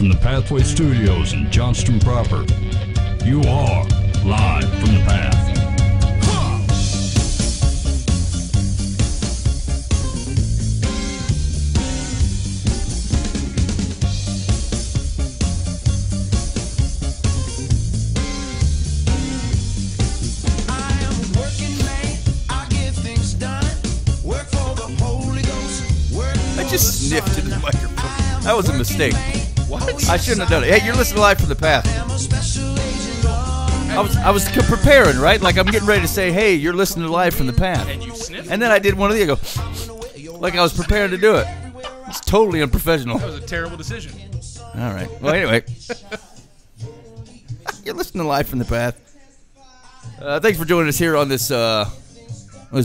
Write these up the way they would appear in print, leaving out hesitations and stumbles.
from the Pathway Studios in Johnston proper. You are live from the Path. I just sniffed into the microphone. That was a mistake. What? I shouldn't have done it. Hey, you're listening to Live from the Path. I was preparing, right? Like I'm getting ready to say, hey, you're listening to Live from the Path. And you sniffed? And then I did one of the, I go, like I was preparing to do it. It's totally unprofessional. That was a terrible decision. All right. Well, anyway. You're listening to Live from the Path. Thanks for joining us here on this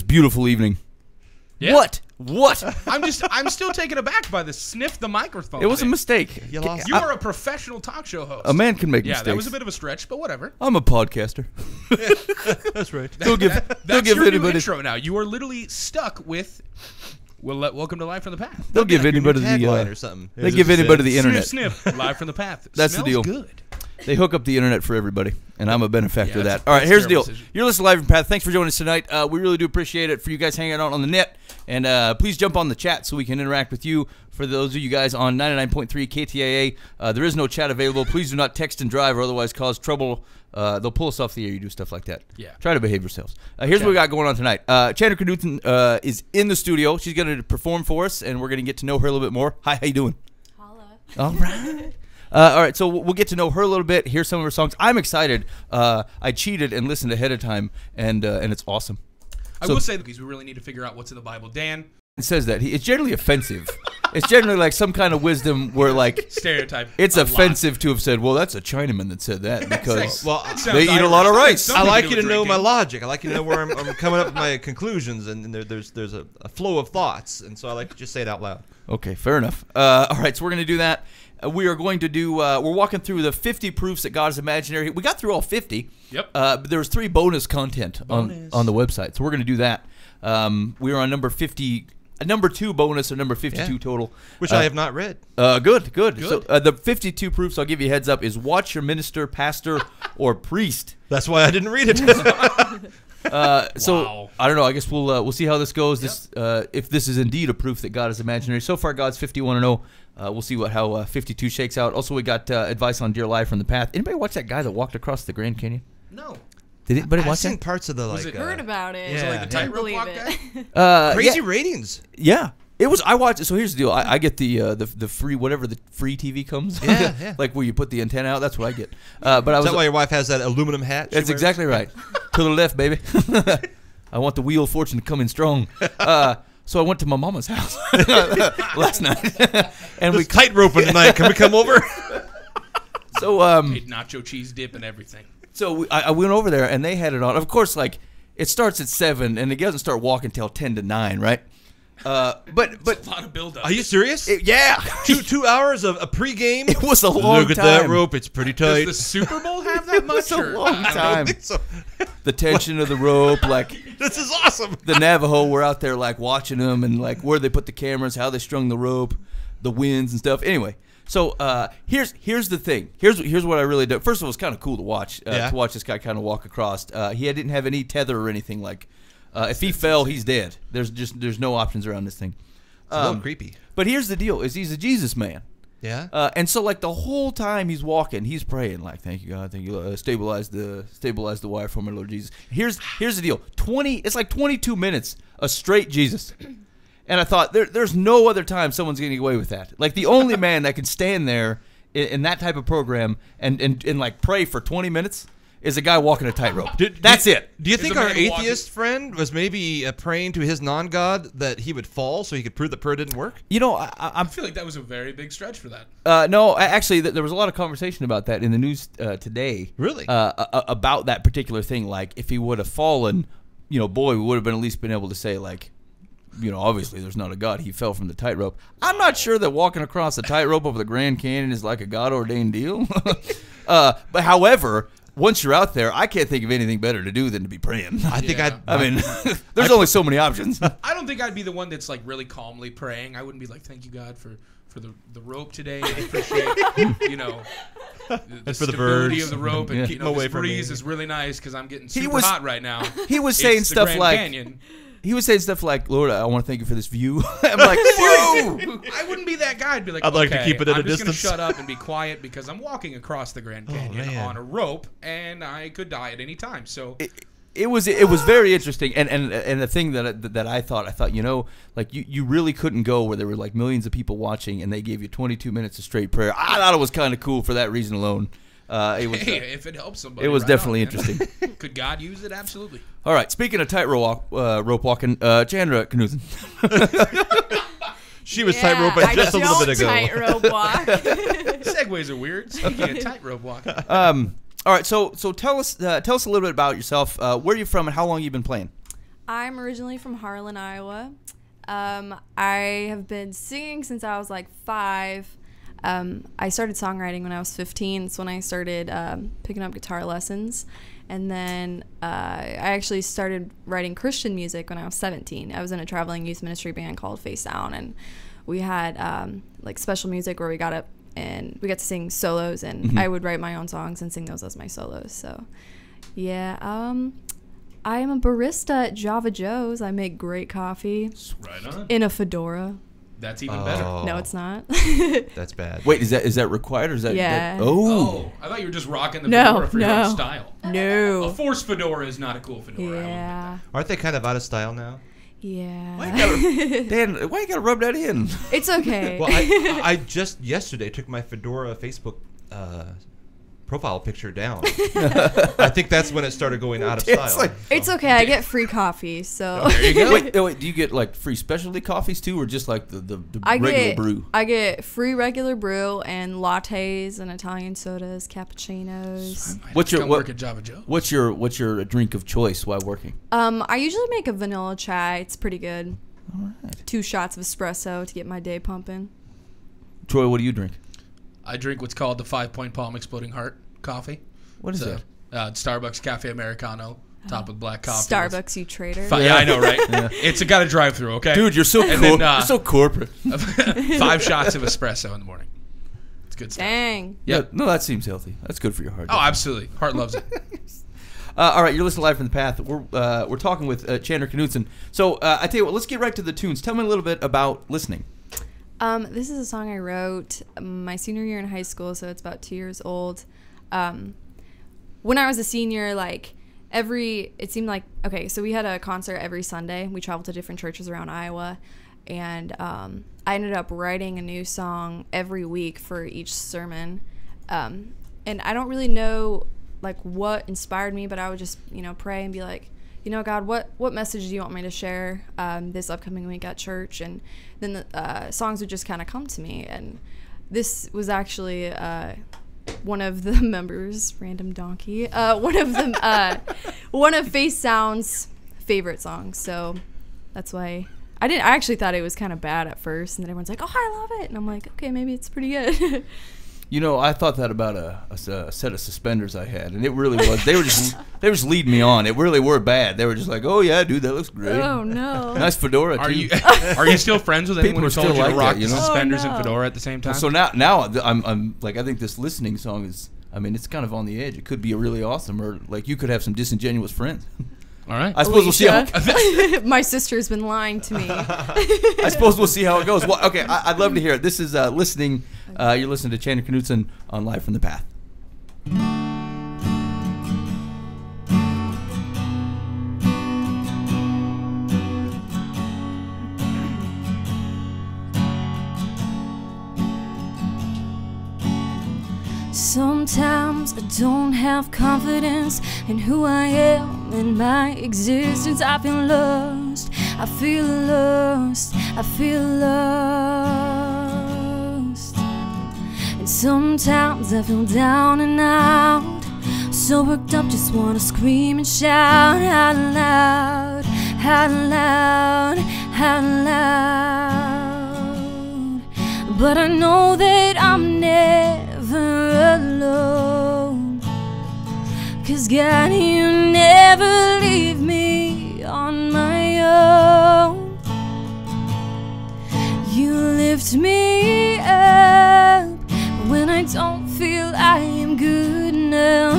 beautiful evening. Yeah. What? I'm still taken aback by the sniff the microphone. It was a thing. mistake. You are a professional talk show host. A man can make yeah, mistakes. that was a bit of a stretch, but whatever. I'm a podcaster. That's right. Don't give Your anybody. new intro now. You are literally stuck with. Welcome to Live from the Path. They'll give anybody the tagline or something. They give anybody the internet. Sniff, sniff. Live from the Path. That's the Smells deal. Good. They hook up the internet for everybody, and I'm a benefactor of Yeah, that. All right, that's here's the deal. terrible decision. You're listening to Live from the Path. Thanks for joining us tonight. We really do appreciate it for you guys hanging out on the net. And please jump on the chat so we can interact with you. For those of you guys on 99.3 KTAA, there is no chat available. Please do not text and drive or otherwise cause trouble. They'll pull us off the air. You do stuff like that. Yeah. Try to behave yourselves. Here's what we got going on tonight. Chandra Knudsen is in the studio. She's going to perform for us, and we're going to get to know her a little bit more. Hi, how you doing? Holla. All right. All right, so we'll get to know her a little bit, hear some of her songs. I'm excited. I cheated and listened ahead of time, and it's awesome. I will say, because we really need to figure out what's in the Bible. Dan. It says that. It's generally offensive. It's generally like some kind of wisdom where, like, Stereotype. it's a offensive lot. to have said, well, that's a Chinaman that said that because Well, they eat a lot of rice. I like you to know drinking. my logic. I like you to know where I'm coming up with my conclusions, and there's a flow of thoughts, and so I like to just say it out loud. Okay, fair enough. All right, so we're going to do that. We are going to do, we're walking through the 50 proofs that God is imaginary. We got through all 50. Yep. But there was 3 bonus content on the website, so we're going to do that. We are on number 50, number 2 bonus, or number 52 total. Which I have not read. Good. So the 52 proofs, I'll give you a heads up, is watch your minister, pastor, or priest. That's why I didn't read it. So Wow. I don't know. I guess we'll see how this goes. This if this is indeed a proof that God is imaginary. So far, God's 51-0. We'll see how 52 shakes out. Also, we got advice on Dear Live from the Path. Anybody watch that guy that walked across the Grand Canyon? No. Did anybody I've watch seen that? parts of the like. Heard about it. Was it like the Couldn't tightrope believe walk it. crazy ratings. Yeah. It was. I watched. So here's the deal. I get the free whatever the free TV comes. Yeah. Like where you put the antenna out. That's what I get. But I Is was. that why your wife has that aluminum hat? That's exactly right. To the left, baby. I want the wheel of fortune to come in strong. So I went to my mama's house last night, and we tight roping tonight. Can we come over? So Made nacho cheese dip and everything. So I went over there, and they had it on. Of course, like it starts at 7, and it doesn't start walking till 10 to 9, right? But A lot of buildup. Are you serious? yeah, 2 hours of a pregame. it was a long Look at time. that rope; it's pretty tight. Does the Super Bowl have that much? It's a or- long I don't know. time. So, The tension of the rope, like this is awesome. the Navajo were out there like watching them, and like where they put the cameras, how they strung the rope, the winds and stuff. Anyway, so here's the thing. Here's what I really do. First of all, it's kind of cool to watch this guy kind of walk across. He didn't have any tether or anything like. If he fell, he's dead. There's no options around this thing. It's a little creepy. But here's the deal: is he's a Jesus man. Yeah. And so like the whole time he's walking, he's praying like, "Thank you, God, thank you, stabilize the wire for my Lord Jesus." Here's the deal: it's like 22 minutes of straight Jesus. And I thought there's no other time someone's getting away with that. Like the only man that can stand there in that type of program and like pray for 20 minutes is a guy walking a tightrope. That's it. Do you think a our man atheist friend was maybe praying to his non-God that he would fall so he could prove that prayer didn't work? You know, I feel like that was a very big stretch for that. no, actually, there was a lot of conversation about that in the news today. Really? About that particular thing. Like, if he would have fallen, we would have at least been able to say, like, obviously there's not a God. He fell from the tightrope. I'm not sure that walking across the tightrope over the Grand Canyon is like a God-ordained deal. But however, once you're out there, I can't think of anything better to do than to be praying. I think there's only so many options. I don't think I'd be the one that's like really calmly praying. I wouldn't be like, "Thank you, God, for for the rope today. I appreciate, the And for the stability birds. of the rope. And, Yeah. this Away from breeze me. is really nice because I'm getting super was- hot right now. He was saying It's the stuff Grand like, Canyon. he was saying stuff like, Lord, I want to thank you for this view. I'm like, whoa. I wouldn't be that guy. I'd be like, I'd like to okay, keep it at I'm a just distance. gonna shut up and be quiet because I'm walking across the Grand Canyon man. on a rope and I could die at any time. So It was very interesting, and the thing that I thought like you really couldn't go where there were like millions of people watching and they gave you 22 minutes of straight prayer. I thought it was kind of cool for that reason alone. It was hey, if it helps somebody, it was right definitely on, man. interesting. Could God use it? Absolutely. All right, speaking of tightrope walking, Chandra Knudsen. She was tightrope just a little bit ago. Tightrope walk. Segways are weird. Speaking of tightrope walking. All right, so tell us a little bit about yourself. Where are you from and how long you been playing? I'm originally from Harlan, Iowa. I have been singing since I was like 5. I started songwriting when I was 15. It's when I started picking up guitar lessons. And then I actually started writing Christian music when I was 17. I was in a traveling youth ministry band called Face Down, and we had like special music where we got up and we got to sing solos, and I would write my own songs and sing those as my solos. So, yeah, I am a barista at Java Joe's. I make great coffee Right on. in a fedora. That's even better. No, it's not. That's bad. Wait, is that required or is that? Yeah. Oh, I thought you were just rocking the No, fedora for your own no. style. A No. forced fedora is not a cool fedora. Yeah. Aren't they kind of out of style now? Why Yeah. you gotta, Dan, why you gotta rub that in? It's okay. Well, I just yesterday took my Fedora Facebook profile picture down. I think that's when it started going out of It's style. like- It's okay. I get free coffee, so There you go. Wait, do you get like free specialty coffees too, or just like the I regular get brew? I get free regular brew and lattes and Italian sodas, cappuccinos. What's your Come work at Java Joe? What's your drink of choice while working? I usually make a vanilla chai. It's pretty good. All right. 2 shots of espresso to get my day pumping. Troy, what do you drink? I drink what's called the 5-Point Palm Exploding Heart coffee. What is So, that? Starbucks Cafe Americano, topped with black coffee. Starbucks, you traitor. Yeah, I know, right? It's got a drive-through, okay? Dude, you're so And then, you're so corporate. 5 shots of espresso in the morning. It's good stuff. Dang. Yep. No, that seems healthy. That's good for your heart. Oh, absolutely. Heart loves it. All right, you're listening to Live from the Path. We're talking with Chandra Knudsen. So I tell you what, let's get right to the tunes. Tell me a little bit about listening. This is a song I wrote my senior year in high school, so it's about 2 years old. When I was a senior, it seemed like, okay, so we had a concert every Sunday. We traveled to different churches around Iowa, and I ended up writing a new song every week for each sermon. And I don't really know, what inspired me, but I would just, pray and be like, God, what message do you want me to share this upcoming week at church? And then the songs would just kind of come to me. And this was actually one of the members, random donkey, one of Face Sound's favorite songs. So that's why I actually thought it was kind of bad at first, and then everyone's like, "Oh, I love it," and I'm like, "Okay, maybe it's pretty good." I thought that about a set of suspenders I had, and it really was. They were just leading me on. It really were bad. They were just like, "Oh yeah, dude, that looks great. Oh no! Nice fedora too." Are you still friends with anyone People who are told still you to like rock that, you the know? suspenders Oh, no. and fedora at the same time? So now I'm like, I think this listening song is. I mean, it's kind of on the edge. It could be a really awesome, or you could have some disingenuous friends. All right. I suppose we'll see how. My sister's been lying to me. I suppose we'll see how it goes. Well, okay, I'd love to hear it. This is listening. You're listening to Chandra Knudsen on Live from the Path. Sometimes I don't have confidence in who I am, in my existence. I feel lost, I feel lost, I feel lost. And sometimes I feel down and out, so worked up, just wanna scream and shout out loud, out loud, out loud. But I know that I'm never alone, 'cause God, you never leave me on my own. You lift me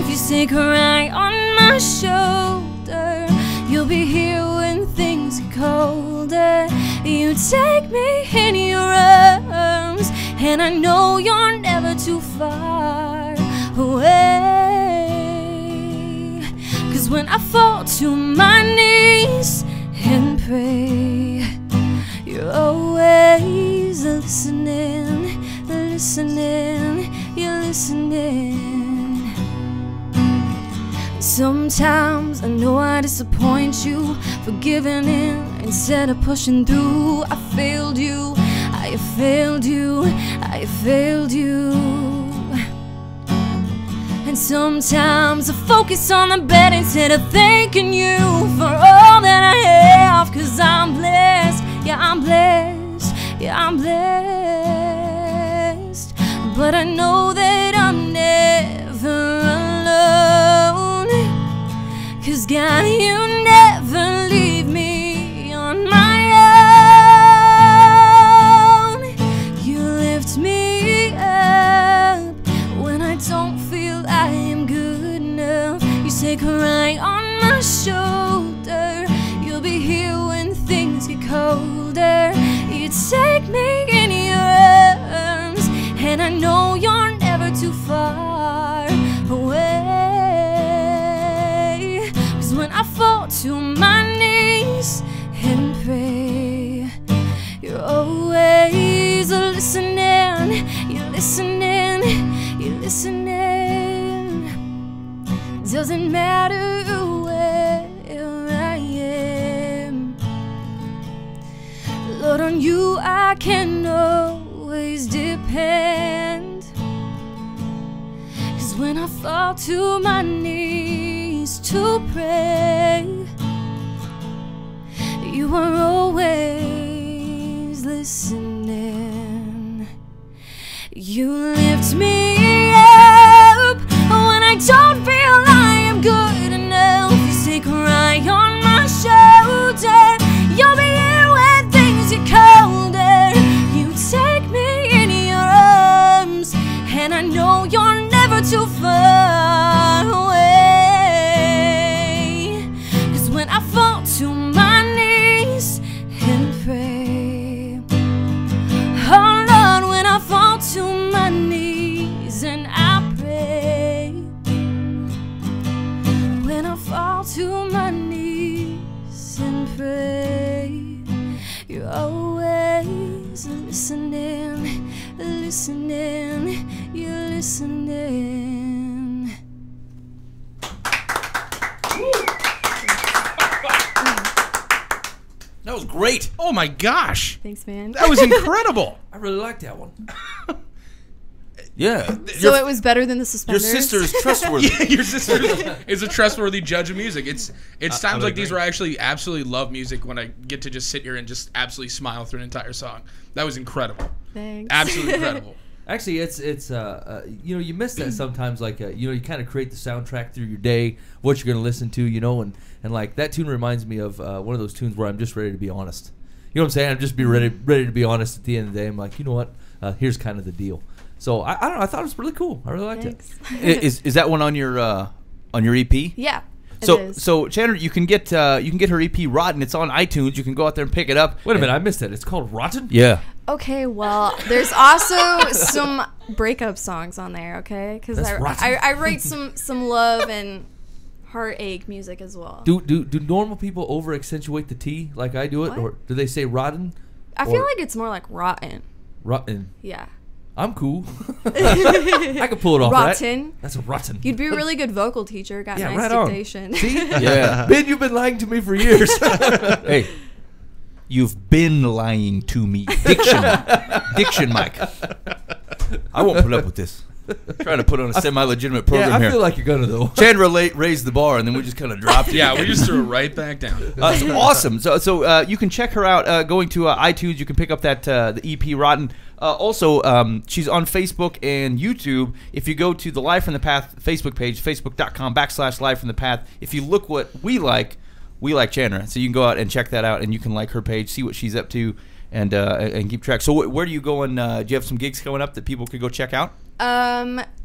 you say cry on my shoulder. You'll be here when things get colder. You take me in your arms, and I know you're never too far away. 'Cause when I fall to my knees and pray, you're always listening, listening, you're listening. Sometimes I know I disappoint you for giving in instead of pushing through. I failed you, I failed you, I failed you. And sometimes I focus on the bad instead of thanking you for all that I have. 'Cause I'm blessed, yeah I'm blessed, yeah I'm blessed. But I know that I'm never alone. 'Cause God, you never leave me on my own. You lift me up when I don't feel I am good enough. You say cry on my shoulder. You'll be here when things get colder. You take me in your arms, and I know you're never too far away. 'Cause when I fall to my knees and pray, you're always listening, you're listening, you're listening. Doesn't matter where I am, Lord, on you I can always depend. 'Cause when I fall to my knees to pray, you are always listening. You lift me up when I don't feel I am good enough. You say cry on my shoulder. You'll be here when things get colder. You take me in your arms, and I know you're never too far away. 'Cause when I fall to my knees and pray, oh Lord, when I fall to my knees and I pray, when I fall to my knees and pray, you're always listening, listening, you're listening. That was great. Oh my gosh, Thanks, man. that was incredible. I really like that one. Yeah. So it was better than the suspenders? Your sister is trustworthy. Yeah, your sister is a trustworthy judge of music. It's times would like these agree. where I actually absolutely love music, when I get to just sit here and just absolutely smile through an entire song. That was incredible. Thanks. Absolutely incredible. Actually, it's you know, you miss that sometimes. Like you know, you kind of create the soundtrack through your day, what you're going to listen to, you know, and like that tune reminds me of one of those tunes where I'm just ready to be honest. You know what I'm saying? I'm just ready to be honest at the end of the day. I'm like, you know what? Here's kind of the deal. So I don't know. I thought it was really cool. I really liked Thanks. it. Is that one on your EP? Yeah. It So is. Chandra, you can get her EP Rotten. It's on iTunes. You can go out there and pick it up. Wait a minute, I missed that. It's called Rotten? Yeah. Okay, well, there's also some breakup songs on there, okay? Because That's rotten. I write some love and heartache music as well. Do normal people over accentuate the T like I do it, What? or do they say rotten? I feel like it's more like rotten. Rotten. Yeah. I'm cool. I can pull it off. Rotten. Right? That's a rotten. You'd be a really good vocal teacher. Got Yeah, nice right on. dictation. See? Yeah. Ben, you've been lying to me for years. Hey, you've been lying to me. Diction, Mike. I won't put up with this. Trying to put on a semi-legitimate program Yeah, I here. feel like you're gonna though. Chandra raised the bar, and then we just kind of dropped it. Yeah, we just threw it right back down. It's awesome. So you can check her out going to iTunes. You can pick up that the EP Rotten. Also, she's on Facebook and YouTube. If you go to the Live from the Path Facebook page, facebook.com/Live from the Path, if you look what we like Chandra. So you can go out and check that out, and you can like her page, see what she's up to, and keep track. So where are you going? Do you have some gigs coming up that people could go check out?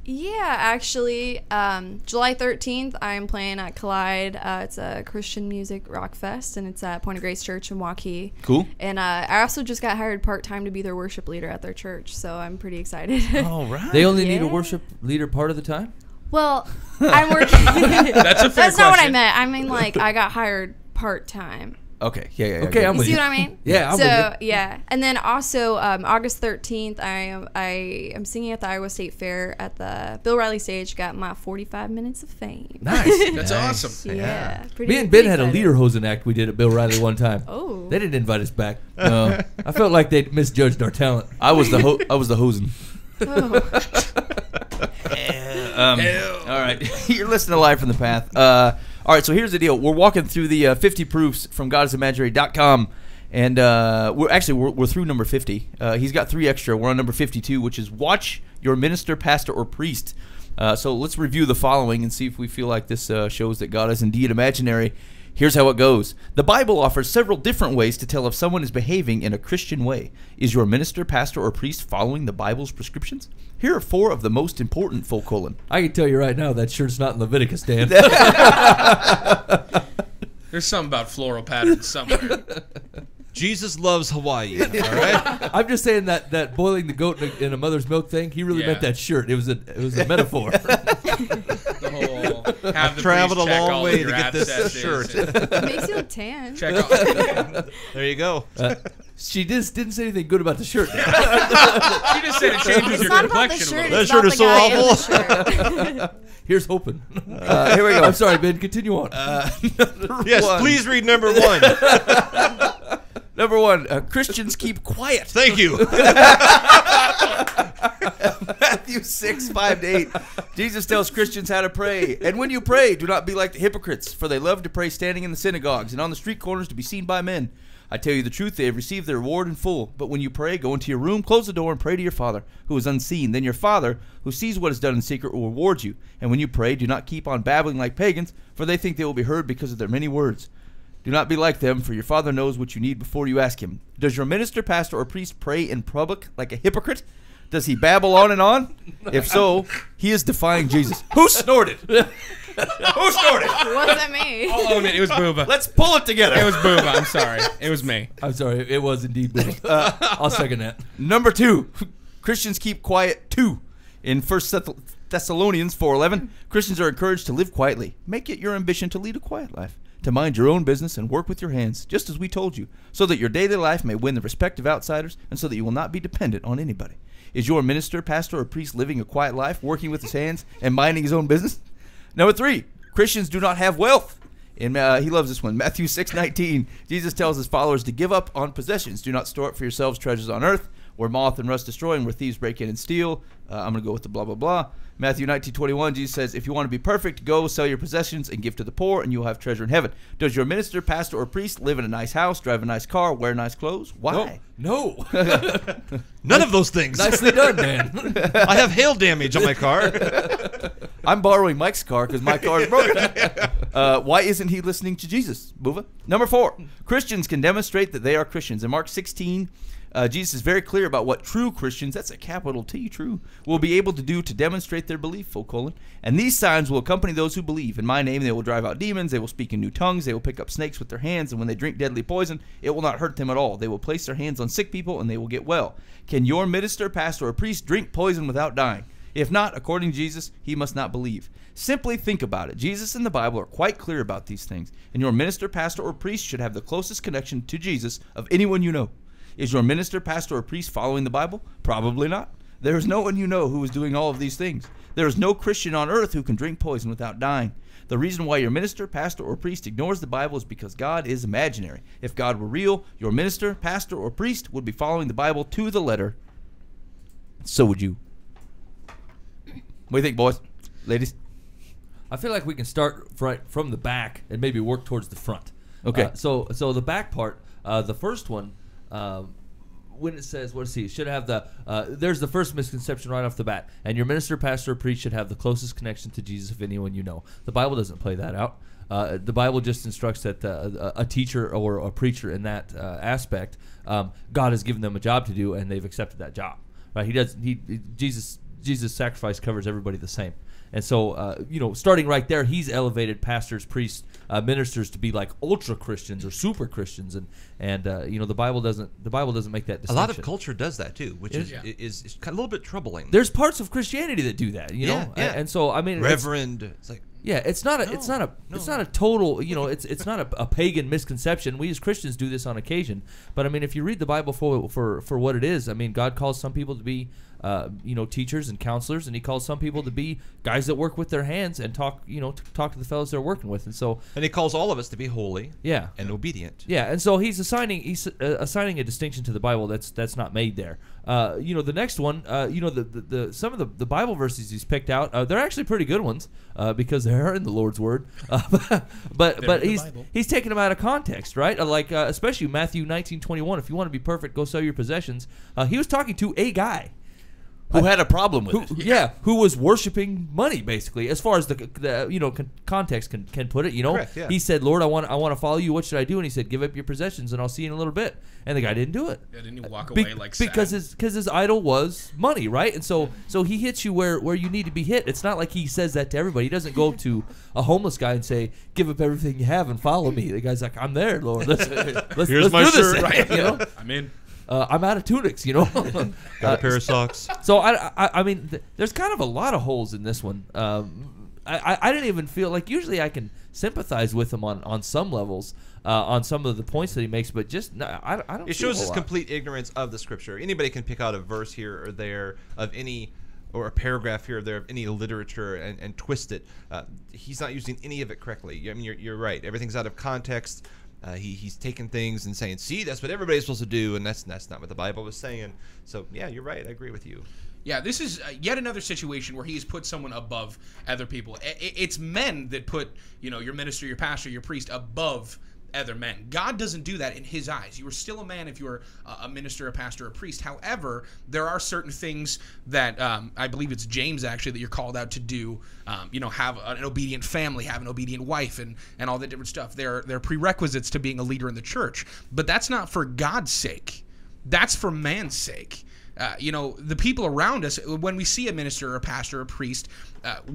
Yeah, actually, July 13th, I'm playing at Collide. It's a Christian music rock fest, and it's at Point of Grace Church in Waukee. Cool. And I also just got hired part-time to be their worship leader at their church, so I'm pretty excited. All right. They only need a Yeah. worship leader part of the time? Well, I'm working. That's a fair That's not what I question. meant. I mean, like, I got hired part-time. Okay. Yeah. Okay, I'm You with see you. what I mean? Yeah, I'm so, with you. yeah. And then also, August 13th, I am singing at the Iowa State Fair at the Bill Riley stage. Got my 45 minutes of fame. Nice. That's awesome. Yeah. Pretty, Me and Ben pretty had a excited. lederhosen act we did at Bill Riley one time. Oh. They didn't invite us back. No. I felt like they misjudged our talent. I was the hosen. Oh. All right, you're listening to Live from the Path. All right, so here's the deal. We're walking through the 50 proofs from GodIsImaginary.com, and we're through number 50. He's got 3 extra. We're on number 52, which is watch your minister, pastor, or priest. So let's review the following and see if we feel like this shows that God is indeed imaginary. Here's how it goes. The Bible offers several different ways to tell if someone is behaving in a Christian way. Is your minister, pastor, or priest following the Bible's prescriptions? Here are 4 of the most important, : I can tell you right now that shirt's not in Leviticus, Dan. There's something about floral patterns somewhere. Jesus loves Hawaii. All right. I'm just saying that boiling the goat in a mother's milk thing, he really Yeah. meant that shirt. It was a metaphor. The whole have the Traveled priest a check long all way of to your get this abscesses shirt. and Makes you look tan. Check all. There you go. She just didn't say anything good about the shirt. She just said it changes It's your not about the complexion a shirt. little. It's That shirt about is the so guy in awful. the shirt. Here's hoping. Here we go. I'm sorry, Ben. Continue on. Yes, one. please read number 1. Number 1, Christians keep quiet. Thank you. Matthew 6:5-8. Jesus tells Christians how to pray. And when you pray, do not be like the hypocrites, for they love to pray standing in the synagogues and on the street corners to be seen by men. I tell you the truth, they have received their reward in full. But when you pray, go into your room, close the door, and pray to your Father, who is unseen. Then your Father, who sees what is done in secret, will reward you. And when you pray, do not keep on babbling like pagans, for they think they will be heard because of their many words. Do not be like them, for your Father knows what you need before you ask him. Does your minister, pastor, or priest pray in public like a hypocrite? Does he babble on and on? If so, he is defying Jesus. Who snorted? Who snorted? It wasn't me. I'll own it. It was Booba. Let's pull it together. It was Booba. I'm sorry. It was me. I'm sorry. It was indeed Ben. I'll second that. Number 2, Christians keep quiet too. In 1 Thessalonians 4:11, Christians are encouraged to live quietly. Make it your ambition to lead a quiet life, to mind your own business and work with your hands, just as we told you, so that your daily life may win the respect of outsiders and so that you will not be dependent on anybody. Is your minister, pastor, or priest living a quiet life, working with his hands and minding his own business? Number 3, Christians do not have wealth. He loves this one. Matthew 6:19, Jesus tells his followers to give up on possessions. Do not store up for yourselves treasures on earth, where moth and rust destroy and where thieves break in and steal. I'm going to go with the blah, blah, blah. Matthew 19:21, Jesus says, if you want to be perfect, go sell your possessions and give to the poor, and you will have treasure in heaven. Does your minister, pastor, or priest live in a nice house, drive a nice car, wear nice clothes? Why? No. None of those things. Nicely done, Dan. I have hail damage on my car. I'm borrowing Mike's car because my car is broken. Why isn't he listening to Jesus, Buva? Number 4, Christians can demonstrate that they are Christians. In Mark 16, Jesus is very clear about what true Christians, that's a capital T, true, will be able to do to demonstrate their belief, and these signs will accompany those who believe. In my name they will drive out demons, they will speak in new tongues, they will pick up snakes with their hands, and when they drink deadly poison, it will not hurt them at all. They will place their hands on sick people, and they will get well. Can your minister, pastor, or priest drink poison without dying? If not, according to Jesus, he must not believe. Simply think about it. Jesus and the Bible are quite clear about these things, and your minister, pastor, or priest should have the closest connection to Jesus of anyone you know. Is your minister, pastor, or priest following the Bible? Probably not. There is no one you know who is doing all of these things. There is no Christian on earth who can drink poison without dying. The reason why your minister, pastor, or priest ignores the Bible is because God is imaginary. If God were real, your minister, pastor, or priest would be following the Bible to the letter. So would you. What do you think, boys? Ladies? I feel like we can start right from the back and maybe work towards the front. Okay. So the back part, the first one, when it says, let's see, should have the, there's the first misconception right off the bat. And your minister, pastor, or priest should have the closest connection to Jesus of anyone you know. The Bible doesn't play that out. The Bible just instructs that a teacher or a preacher in that aspect, God has given them a job to do, and they've accepted that job. Right? Jesus Jesus' sacrifice covers everybody the same. And so, starting right there, he's elevated pastors, priests, ministers to be like ultra Christians or super Christians, and the Bible doesn't make that distinction. A lot of culture does that too, which is kind of a little bit troubling. There's parts of Christianity that do that, Yeah. and so I mean, Reverend, it's like. Yeah, it's not a total, it's not a pagan misconception. We as Christians do this on occasion, but I mean, if you read the Bible for what it is, I mean, God calls some people to be, teachers and counselors, and He calls some people to be guys that work with their hands and talk to the fellows they're working with, and He calls all of us to be holy, yeah, and obedient. Yeah, and so He's assigning a distinction to the Bible that's not made there. The next one, some of the Bible verses He's picked out, they're actually pretty good ones because they are in the Lord's Word, but he's taking them out of context, right? Especially Matthew 19:21. If you want to be perfect, go sell your possessions. He was talking to a guy who had a problem with it. Yeah, who was worshiping money, basically, as far as the context can put it. Correct, yeah. He said, "Lord, I want to follow you. What should I do?" And He said, "Give up your possessions, and I'll see you in a little bit." And the guy didn't do it. Yeah, didn't he walk away sad? Because his idol was money, right? And so he hits you where you need to be hit. It's not like he says that to everybody. He doesn't go up to a homeless guy and say, "Give up everything you have and follow me." The guy's like, "I'm there, Lord. Let's Here's my do this shirt." right? I'm in. I'm out of tunics, Got a pair of socks. So I mean, there's kind of a lot of holes in this one. I didn't even feel like, usually I can sympathize with him on some levels, on some of the points that he makes, but just I don't. It shows his complete ignorance of the Scripture. Anybody can pick out a verse here or there of any, or a paragraph here or there of any literature and twist it. He's not using any of it correctly. I mean, you're right. Everything's out of context. He's taking things and saying, "See, that's what everybody's supposed to do," and that's not what the Bible was saying. So yeah, you're right. I agree with you. Yeah, this is yet another situation where he has put someone above other people. It's men that put, your minister, your pastor, your priest above other men. God doesn't do that in His eyes. You are still a man if you're a minister, a pastor, a priest. However, there are certain things that I believe it's James actually that you're called out to do. Have an obedient family, have an obedient wife, and all that different stuff. They're prerequisites to being a leader in the church. But that's not for God's sake. That's for man's sake. The people around us, when we see a minister or a pastor or a priest,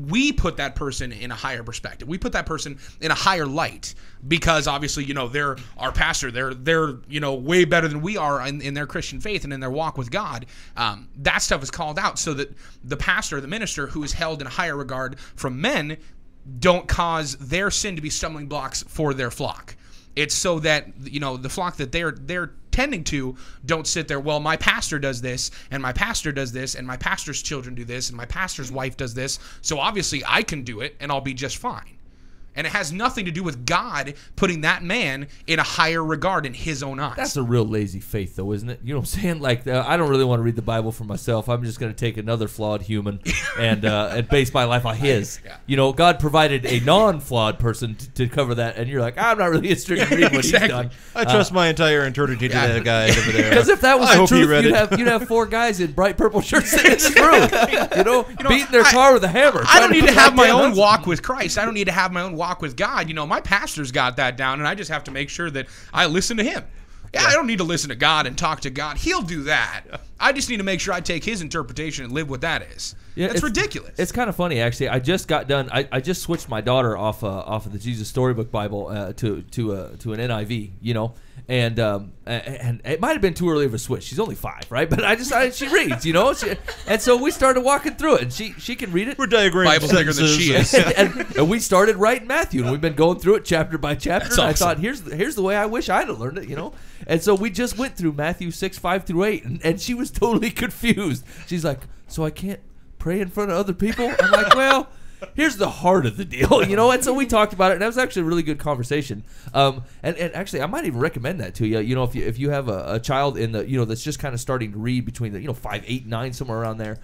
we put that person in a higher perspective. We put that person in a higher light because obviously, they're our pastor. They're way better than we are in their Christian faith and in their walk with God. That stuff is called out so that the pastor, the minister, who is held in a higher regard from men, don't cause their sin to be stumbling blocks for their flock. It's so that the flock that they're tending to don't sit there, well, my pastor does this, and my pastor does this, and my pastor's children do this, and my pastor's wife does this, so obviously I can do it, and I'll be just fine. And it has nothing to do with God putting that man in a higher regard in His own eyes. That's a real lazy faith, though, isn't it? You know what I'm saying? Like, I don't really want to read the Bible for myself. I'm just going to take another flawed human and base my life on his. Yeah. God provided a non-flawed person to cover that, and you're like, I'm not really interested in reading what he's done. I trust my entire eternity to that guy over there. Because if that was I the hope he read truth, you'd have 4 guys in bright purple shirts sitting in the room, beating their car with a hammer. I don't need to have my own walk with Christ. I don't need to have my own walk with God. My pastor's got that down, and I just have to make sure that I listen to him. Yeah, I don't need to listen to God and talk to God. He'll do that. I just need to make sure I take His interpretation and live what that is. Yeah, it's ridiculous. It's kind of funny, actually. I just got done. I just switched my daughter off of the Jesus Storybook Bible to an NIV, and it might have been too early of a switch. She's only 5, right? But I decided she reads, and so we started walking through it, and she can read it. We're diagramming Bible's bigger than she is. and we started right in Matthew, and we've been going through it chapter by chapter. That's and awesome. I thought, here's the way I wish I'd have learned it, And so we just went through Matthew 6:5-8, and she was totally confused. She's like, so I can't pray in front of other people? I'm like, well, here's the heart of the deal, And so we talked about it, and that was actually a really good conversation. And actually, I might even recommend that to you. If you have a child in the that's just kind of starting to read between the 5, 8, 9, somewhere around there,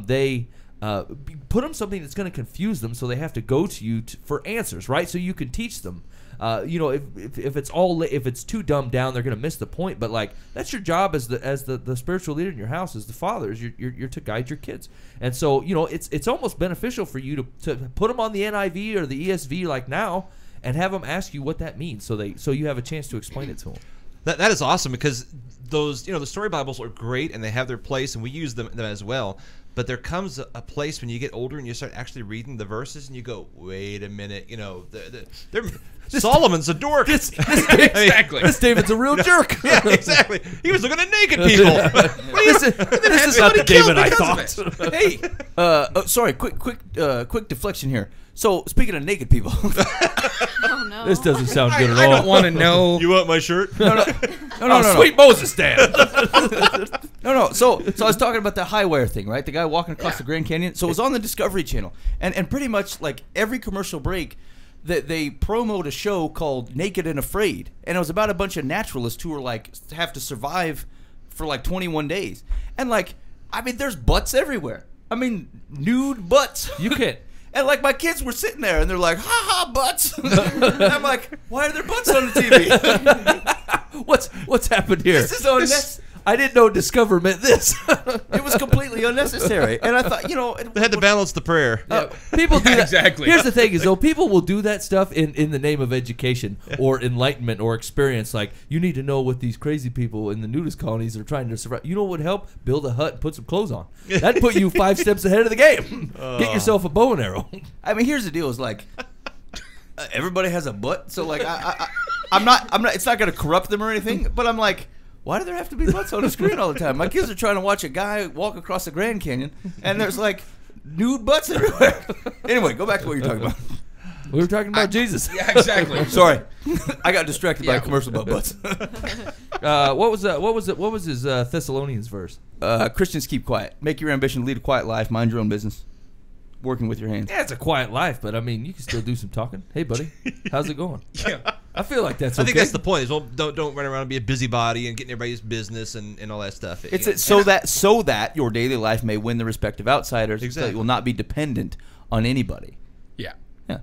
they put them something that's going to confuse them, so they have to go to you for answers, right? So you can teach them. If it's too dumbed down, they're going to miss the point. But like, that's your job as the spiritual leader in your house, as the father, is you're to guide your kids. And so it's almost beneficial for you to put them on the NIV or the ESV like now, and have them ask you what that means, so you have a chance to explain it to them. That is awesome, because those the story Bibles are great and they have their place and we use them as well. But there comes a place when you get older and you start actually reading the verses and you go, wait a minute, Solomon's a dork. Exactly. This David's a real jerk. Yeah, exactly. He was looking at naked people. This is not the David I thought. Hey, sorry, quick deflection here. So, speaking of naked people, Oh no. This doesn't sound good at I all. don't want to know. You want my shirt? no. Sweet Moses, Dan. No. So I was talking about the high wire thing, right? The guy walking across the Grand Canyon. So it was on the Discovery Channel, and pretty much like every commercial break, that they promote a show called Naked and Afraid, and it was about a bunch of naturalists who were like have to survive for like 21 days, and like I mean, there's butts everywhere. I mean, nude butts. You can't. And like my kids were sitting there, and they're like, "Ha ha, butts!" And I'm like, "Why are there butts on the TV?" What's happened here? This is unnecessary. I didn't know Discover meant this. It was completely unnecessary, and I thought, They had to balance the prayer. People do that. Exactly. Here's the thing: is though people will do that stuff in the name of education or enlightenment or experience. Like, you need to know what these crazy people in the nudist colonies are trying to survive. You know what would help? Build a hut and put some clothes on. That'd put you 5 steps ahead of the game. Get yourself a bow and arrow. I mean, here's the deal: is like everybody has a butt, so like I'm not. It's not going to corrupt them or anything, but I'm like, why do there have to be butts on the screen all the time? My kids are trying to watch a guy walk across the Grand Canyon, and there's like nude butts everywhere. Anyway, go back to what you're talking about. We were talking about Jesus. Yeah, exactly. Sorry, I got distracted by a commercial about butts. What was his Thessalonians verse? Christians keep quiet. Make your ambition lead a quiet life. Mind your own business. Working with your hands. Yeah, it's a quiet life, but I mean, you can still do some talking. Hey, buddy, how's it going? Yeah. I feel like that's. I think okay. that's the point. Is well, don't run around and be a busybody and get in everybody's business and all that stuff. It's so that your daily life may win the respect of outsiders. So Exactly. it will not be dependent on anybody. Yeah. Yeah.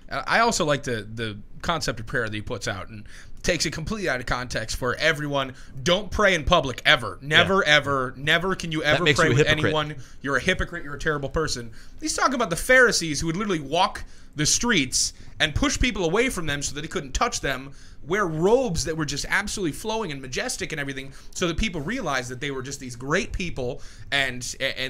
I also like the concept of prayer that he puts out and takes it completely out of context for everyone. Don't pray in public ever. Never, ever, never can you ever makes pray you a with hypocrite. anyone. You're a hypocrite. You're a terrible person. He's talking about the Pharisees who would literally walk the streets and push people away from them so that he couldn't touch them, wear robes that were just absolutely flowing and majestic and everything, so that people realized that they were just these great people and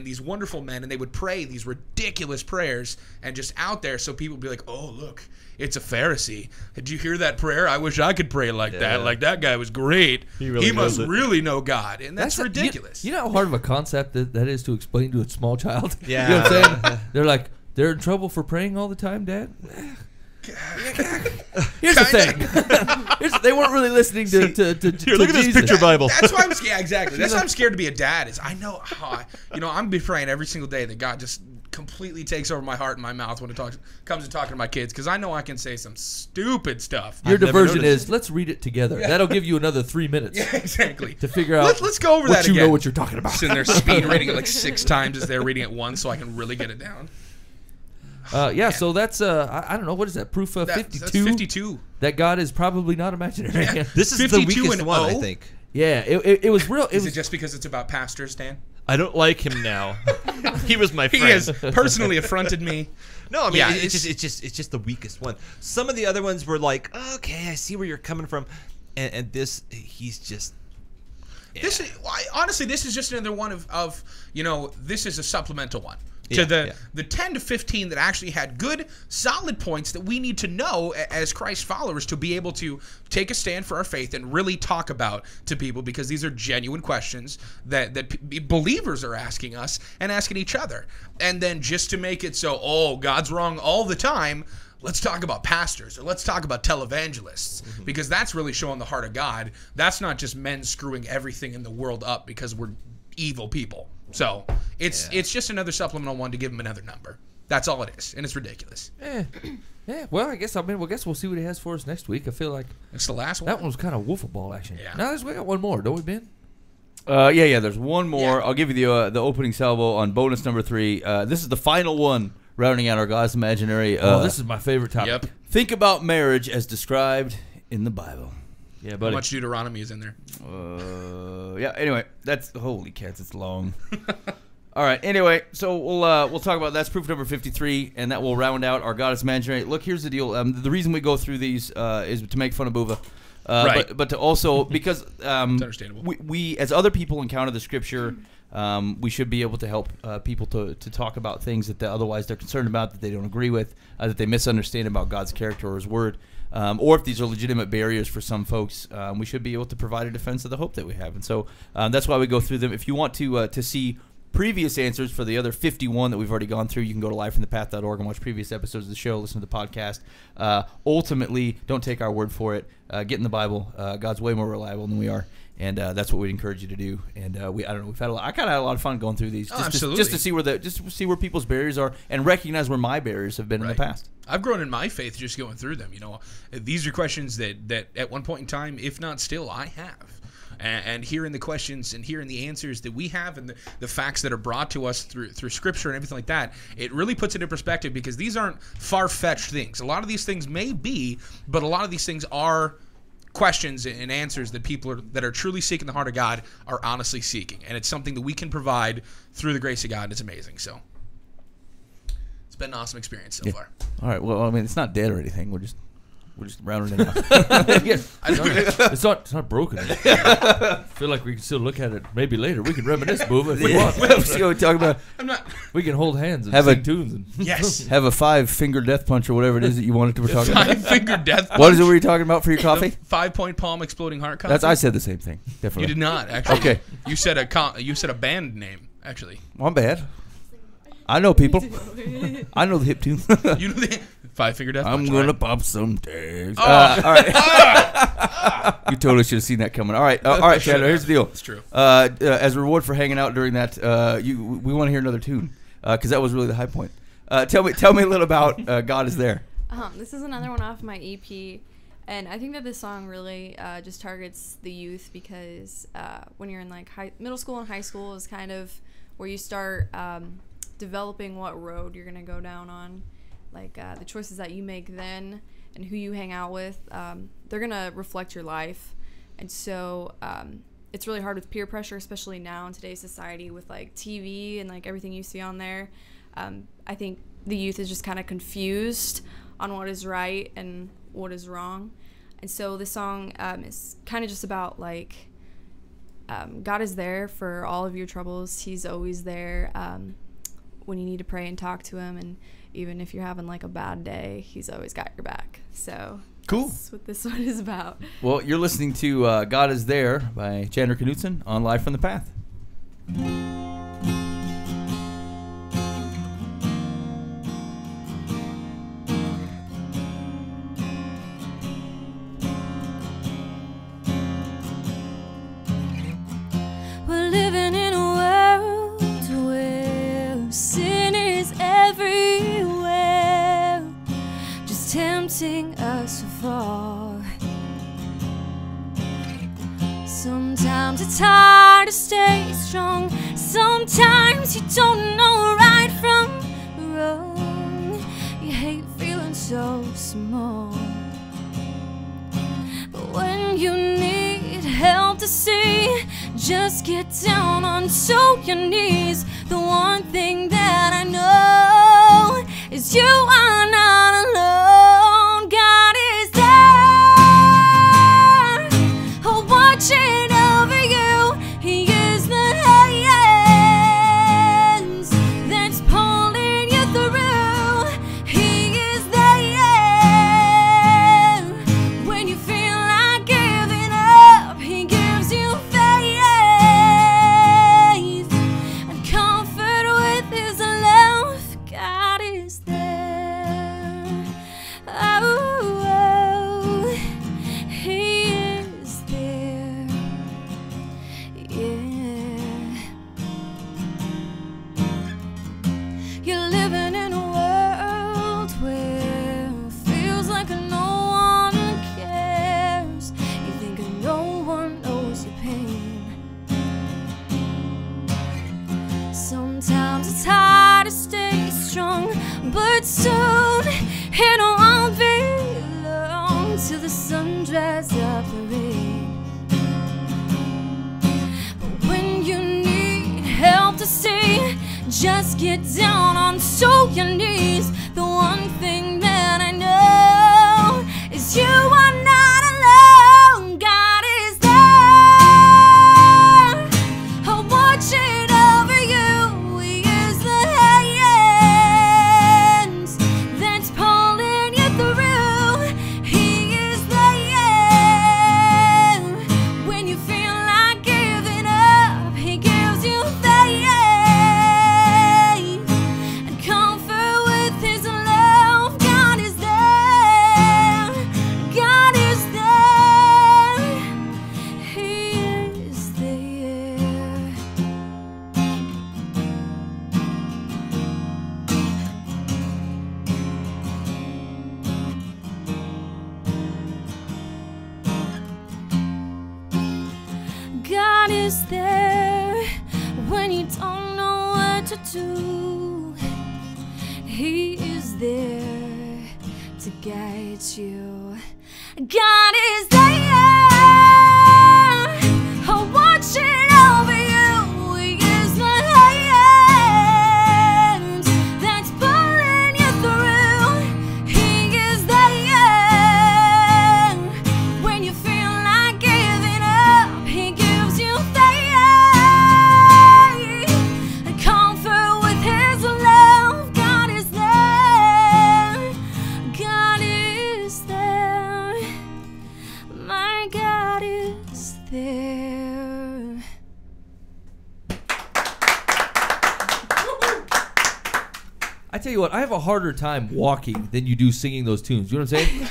these wonderful men, and they would pray these ridiculous prayers and just out there, so people would be like, oh, look, it's a Pharisee. Did you hear that prayer? I wish I could pray like that. Like, that guy was great. really He must knows it. really know God. And that's ridiculous. You know how hard of a concept that is to explain to a small child? Yeah. You know what I'm saying? They're like, they're in trouble for praying all the time, Dad? Here's the thing. They weren't really listening to Here, look at this Jesus. picture Bible. That's why I'm scared. Exactly. That's why I'm scared to be a dad. Is I know how I'm be praying every single day that God just completely takes over my heart and my mouth when it comes to talking to my kids, because I know I can say some stupid stuff. Your I've never diversion noticed. is, let's read it together. That'll give you another 3 minutes Yeah, exactly. to figure out Let's go over what that you again. know what you're talking about. Sitting there speed reading it like 6 times as they're reading it once, so I can really get it down. Yeah, so that's, I don't know, what is that, proof of 52? That's 52. That God is probably not imaginary. Yeah. This is the 52 weakest and one, I 0? think. Yeah, it was real. Is it just because it's about pastors, Dan? I don't like him now. He was my He friend. has personally affronted me. No, I mean Yeah, it's just the weakest one. Some of the other ones were like, okay, I see where you're coming from, and this he's just. Yeah. This is, honestly, this is just another one of this is a supplemental one Yeah, to the 10 to 15 that actually had good, solid points that we need to know as Christ followers to be able to take a stand for our faith and really talk about to people, because these are genuine questions that believers are asking us and asking each other. And then just to make it so, oh, God's wrong all the time, let's talk about pastors, or let's talk about televangelists, because that's really showing the heart of God. That's not just men screwing everything in the world up because we're evil people. So it's just another supplemental one to give him another number. That's all it is, and it's ridiculous. Yeah, well, I guess we'll see what he has for us next week. I feel like It's the last one. that one was kind of wiffle ball action. Yeah. Now we got one more, don't we, Ben? Yeah. There's one more. Yeah. I'll give you the opening salvo on bonus number 3. This is the final one, rounding out our God's imaginary. This is my favorite topic. Yep. Think about marriage as described in the Bible. Yeah, How buddy. much Deuteronomy is in there? Yeah. Anyway, that's holy cats. It's long. All right. Anyway, so we'll talk about that's proof number 53, and that will round out our God's imaginary. Look, here's the deal. The reason we go through these is to make fun of Buva. Right. But to also because It's understandable. we as other people encounter the Scripture, we should be able to help people to talk about things that otherwise they're concerned about, that they don't agree with, that they misunderstand about God's character or His Word. Or if these are legitimate barriers for some folks, we should be able to provide a defense of the hope that we have. And so that's why we go through them. If you want to see previous answers for the other 51 that we've already gone through, you can go to livefromthepath.org and watch previous episodes of the show, listen to the podcast. Ultimately, don't take our word for it. Get in the Bible. God's way more reliable than we are. And that's what we'd encourage you to do. And I don't know, we've had I kind of had a lot of fun going through these, just to see where people's barriers are and recognize where my barriers have been in the past. I've grown in my faith just going through them. You know, these are questions that at one point in time, if not still, I have. And hearing the questions and hearing the answers that we have and the facts that are brought to us through Scripture and everything like that, it really puts it in perspective, because these aren't far-fetched things. A lot of these things may be, but a lot of these things are questions and answers that people that are truly seeking the heart of God are honestly seeking. And it's something that we can provide through the grace of God, and it's amazing. So it's been an awesome experience so far. All right. Well, I mean, it's not dead or anything. We're just rounding it out. It's not broken. I feel like we can still look at it maybe later. We can reminisce, move if we want. See what we're talking about. We can hold hands and Have sing a- tunes. And Yes. Have a 5-finger death punch or whatever it is that you wanted to be talking about. 5-finger death punch. What is it we were talking about for your coffee? 5-point palm exploding heart coffee. I said the same thing. Definitely. You did not, actually. Okay. You said a band name, actually. Well, I'm bad. I know people. I know the hip tune. You know the 5-finger death punch. I'm gonna right? pop some tags. All right. You totally should have seen that coming. All right, Chandler. Here's the deal. It's true. As a reward for hanging out during that, we want to hear another tune because that was really the high point. Tell me a little about God Is There. This is another one off my EP, and I think that this song really just targets the youth, because when you're in like middle school and high school is kind of where you start developing what road you're gonna go down on. Like the choices that you make then and who you hang out with, they're gonna reflect your life. And so it's really hard with peer pressure, especially now in today's society with like TV and like everything you see on there. I think the youth is just kind of confused on what is right and what is wrong. And so this song is kind of just about like God is there for all of your troubles. He's always there when you need to pray and talk to him, and even if you're having like a bad day, he's always got your back. So Cool. That's what this one is about. Well, you're listening to God Is There by Chandra Knudsen on Live from the Path. We're living in a world where sin is everywhere, just tempting us to fall. Sometimes it's hard to stay strong. Sometimes you don't know right from wrong. You hate feeling so small. But when you need help to see, just get down onto your knees. The one thing that I know is you are not alone. God is there, watching over you. He is the hands that's pulling you through. He is there when you feel like giving up. He gives you faith and comfort with his love. God is there. Oh, he is there. Yeah. You're living in a world where it feels like no one cares. You think no one knows your pain. Sometimes it's hard to stay strong, but soon it won't be long till the sun dries up the rain. But when you need help to see, just get down onto your knees. The one thing that I know is you are not alone. is there when you don't know what to do. He is there to guide you. God is there, watching over you. He is the hand that's pulling you through. He is there when you feel like giving up. He gives you faith and comfort with His love. God is there. God is there. My God is there. I tell you what, I have a harder time walking than you do singing those tunes. You know what I'm saying?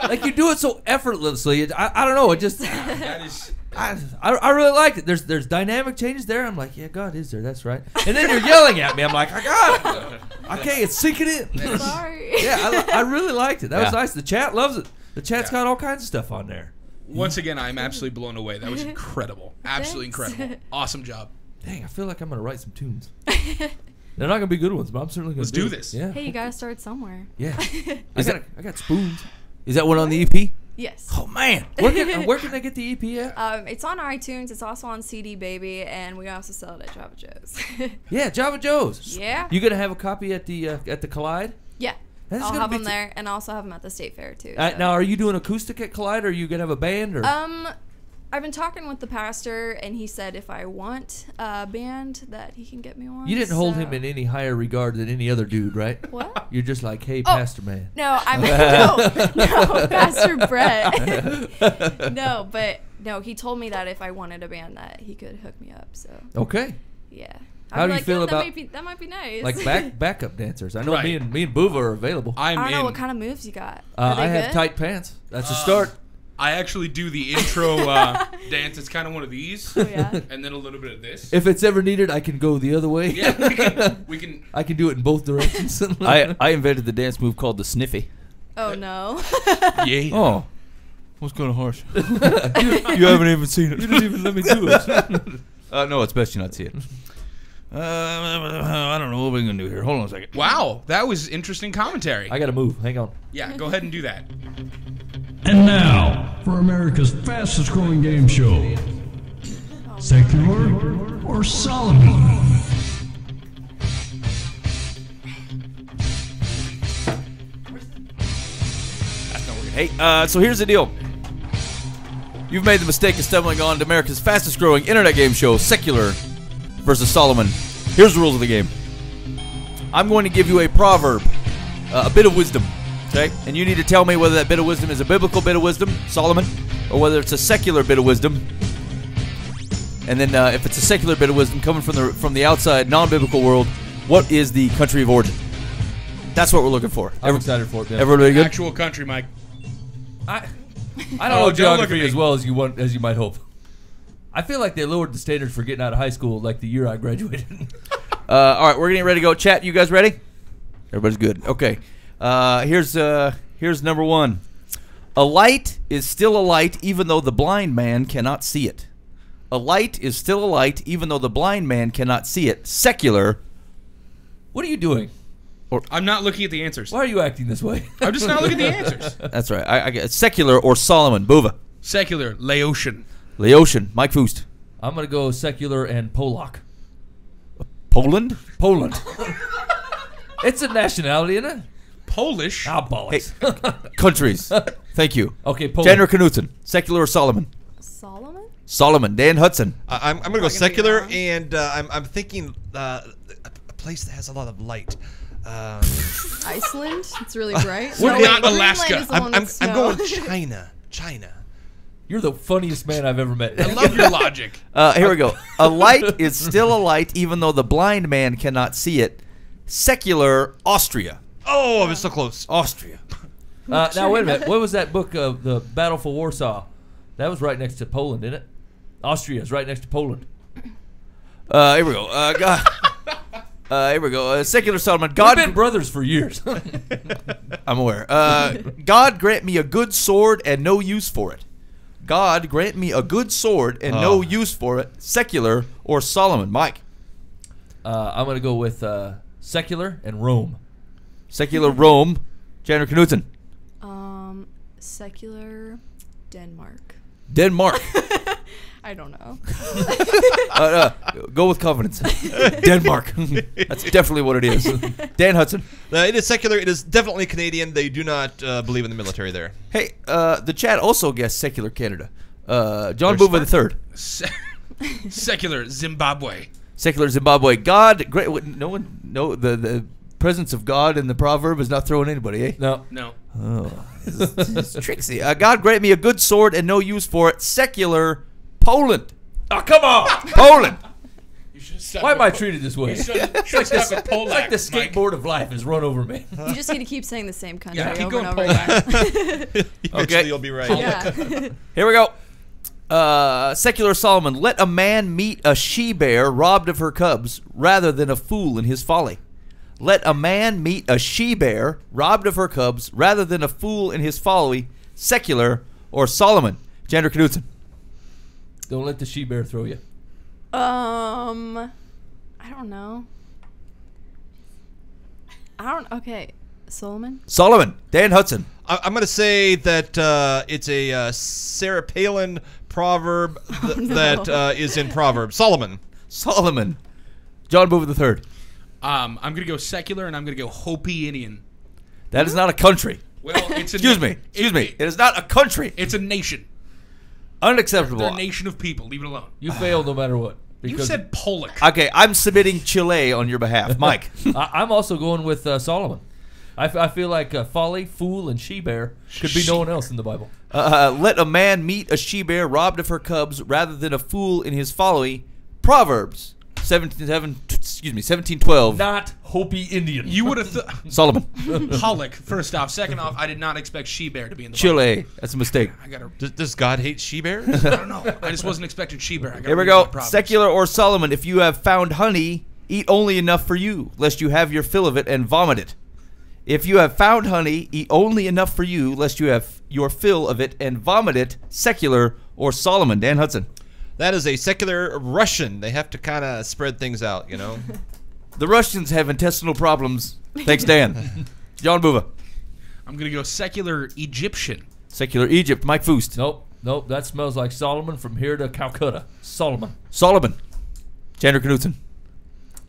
Like you do it so effortlessly. I don't know. It just I really liked it. There's dynamic changes there. I'm like, yeah, God is there. That's right. And then you're yelling at me. I'm like, I got it. Okay, it's sinking in. Sorry. Yeah, I really liked it. That was Yeah. nice. The chat loves it. The chat's got all kinds of stuff on there. Once again, I'm absolutely blown away. That was incredible. Absolutely Thanks. incredible. Awesome job. Dang, I feel like I'm gonna write some tunes. They're not gonna be good ones, but I'm certainly gonna Let's do this. Yeah. Hey, you gotta start somewhere. Yeah. I got spoons. Is that one on the EP? Yes. Oh man. Where can I get the EP at? It's on iTunes. It's also on CD Baby, and we also sell it at Java Joe's. Yeah, Java Joe's. Yeah. You gonna have a copy at the Collide? Yeah. That's I'll gonna have be them there, and I also have them at the State Fair too. Now, are you doing acoustic at Collide, or are you gonna have a band? Or I've been talking with the pastor, and he said if I want a band, that he can get me one. you didn't hold so- him in any higher regard than any other dude, right? What? You're just like, hey, Pastor man. No, I'm no, Pastor Brett. No, he told me that if I wanted a band, that he could hook me up. So Okay. yeah. How I'm do you like, feel yeah, about that might be nice. like backup dancers? I know Right. me and Boova are available. I'm I don't in. know what kind of moves you got. Are they I have good? tight pants. That's a start. I actually do the intro dance. It's kind of one of these, Oh yeah. and then a little bit of this. If it's ever needed, I can go the other way. Yeah, we can. I can do it in both directions. I invented the dance move called the sniffy. Oh no. Yeah. Oh. What's kind of harsh? you haven't even seen it. You didn't even let me do it. No, it's best you not see it. I don't know what we're gonna do here. Hold on a second. Wow, that was interesting commentary. I gotta move. Hang on. Yeah, go ahead and do that. And now, for America's fastest growing game show, Secular or Solomon? Hey, so here's the deal. You've made the mistake of stumbling on to America's fastest growing internet game show, Secular versus Solomon. Here's the rules of the game. I'm going to give you a proverb, a bit of wisdom, okay? And you need to tell me whether that bit of wisdom is a biblical bit of wisdom, Solomon, or whether it's a secular bit of wisdom. And then if it's a secular bit of wisdom coming from the outside, non-biblical world, what is the country of origin? That's what we're looking for. I'm excited for it. Man. Everybody good? Actual country, Mike. I don't Oh, know don't look geography at me. as well as you might hope. I feel like they lowered the standards for getting out of high school like the year I graduated. All right, we're getting ready to go. Chat, you guys ready? Everybody's good. Okay. Here's number one. A light is still a light even though the blind man cannot see it. A light is still a light even though the blind man cannot see it. Secular. What are you doing? I'm not looking at the answers. Why are you acting this way? I'm just not looking at the answers. That's right. I get secular or Solomon. Boova. Secular, Laotian. Laotian. Mike Foost. I'm gonna go secular and Polak. Poland. Poland. It's a nationality, isn't it? Polish. Ah, bollocks. Countries. Thank you. Okay, Poland. Chandra Knudsen. Secular or Solomon? Solomon? Solomon. Dan Hudson. I'm gonna go secular, and I'm thinking a place that has a lot of light. Iceland? It's really bright. We're not Greenland Alaska. is the one with I'm going snow. China. You're the funniest man I've ever met. I love your logic. Here we go. A light is still a light even though the blind man cannot see it. Secular Austria. Oh, I was so close. Austria. Now wait a minute. What was that book of the Battle for Warsaw? That was right next to Poland, isn't it? Austria is right next to Poland. Here we go. God. Here we go. Secular Solomon. We've God. been brothers for years. I'm aware. God grant me a good sword and no use for it. God grant me a good sword and no use for it, secular or Solomon. Mike. I'm going to go with secular and Rome. Secular Rome. Chandra Knudsen. Secular Denmark. Denmark. I don't know. Go with confidence. Denmark. That's definitely what it is. Dan Hudson. It is secular. It is definitely Canadian. They do not believe in the military there. Hey, the chat also guessed secular Canada. John Boover III. Secular Zimbabwe. Secular Zimbabwe. God, great. No one. No, the presence of God in the proverb is not throwing anybody. Eh? No. Oh, it's tricksy. God grant me a good sword and no use for it. Secular Poland. Oh, come on. Poland. Why am I treated this way? It's like It's like the skateboard of life has run over me. You just need to keep saying the same country Yeah, keep over going and over again. Eventually you'll be right. Yeah. Here we go. Secular Solomon. Let a man meet a she-bear robbed of her cubs rather than a fool in his folly. Let a man meet a she-bear robbed of her cubs rather than a fool in his folly. Secular or Solomon. Chandra Knudsen. Don't let the she-bear throw you. I don't know. Okay. Solomon? Solomon. Dan Hudson. I'm going to say that it's a Sarah Palin proverb that is in Proverbs. Solomon. Solomon. John Boover III. I'm going to go secular, and I'm going to go Hopi Indian. That is not a country. Well, it's Excuse me. It is not a country. It's a nation. Unacceptable. They're a nation of people. Leave it alone. You fail no matter what. You said Polak. Okay, I'm submitting Chile on your behalf. Mike. I'm also going with Solomon. I feel like folly, fool, and she-bear could be no one else in the Bible. Let a man meet a she-bear robbed of her cubs rather than a fool in his folly. Proverbs 1712. Not Hopi Indian. You would have Solomon. Polak. First off, second off, I did not expect she-bear to be in the Chile. That's a mistake. Bible. I gotta. Does God hate she-bears? I don't know. I just wasn't expecting she-bear. Here we go. Secular or Solomon. If you have found honey, eat only enough for you, lest you have your fill of it and vomit it. If you have found honey, eat only enough for you, lest you have your fill of it and vomit it. Secular or Solomon. Dan Hudson. That is a secular Russian. They have to kind of spread things out, you know. The Russians have intestinal problems. Thanks, Dan. John Boover. I'm gonna go secular Egyptian. Secular Egypt. Mike Foost. Nope. That smells like Solomon from here to Calcutta. Solomon. Solomon. Chandra Knudsen.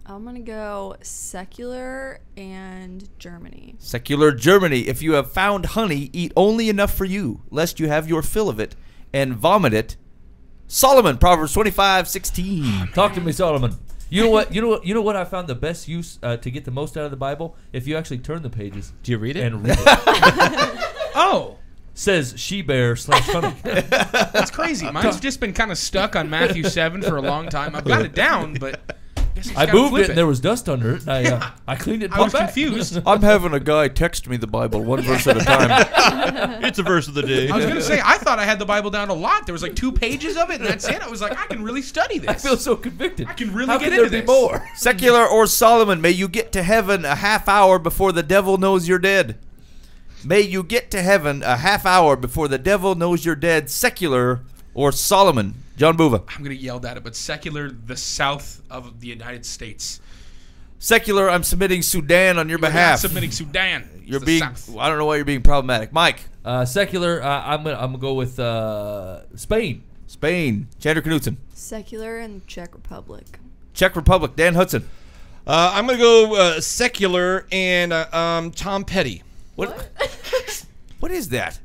I'm going to go secular and Germany. Secular Germany. If you have found honey, eat only enough for you, lest you have your fill of it and vomit it. Solomon, Proverbs 25:16. Talk to me, Solomon. You know what? You know what? I found the best use to get the most out of the Bible. If you actually turn the pages. Do you read it? And read it. Oh, says she-bear / honey. that's crazy. Mine's just been kind of stuck on Matthew 7 for a long time. I've got it down, but I moved it and there was dust under it. And I cleaned it. I was back. confused. I'm having a guy text me the Bible one verse at a time. It's a verse of the day. I was gonna say I thought I had the Bible down a lot. There was like 2 pages of it, and that's it. I was like, I can really study this. I feel so convicted. I can really How get can there into be this. more? Secular or Solomon, may you get to heaven a half hour before the devil knows you're dead. May you get to heaven a half hour before the devil knows you're dead. Secular or Solomon. John Boover. I'm gonna yell at it, but secular, the south of the United States. Secular, I'm submitting Sudan on your You're behalf. not submitting Sudan. It's You're the being. south. I don't know why you're being problematic. Mike. Secular. I'm gonna go with Spain. Spain. Chandra Knudsen. Secular and Czech Republic. Czech Republic. Dan Hudson. I'm going to go secular and Tom Petty. What? What is that?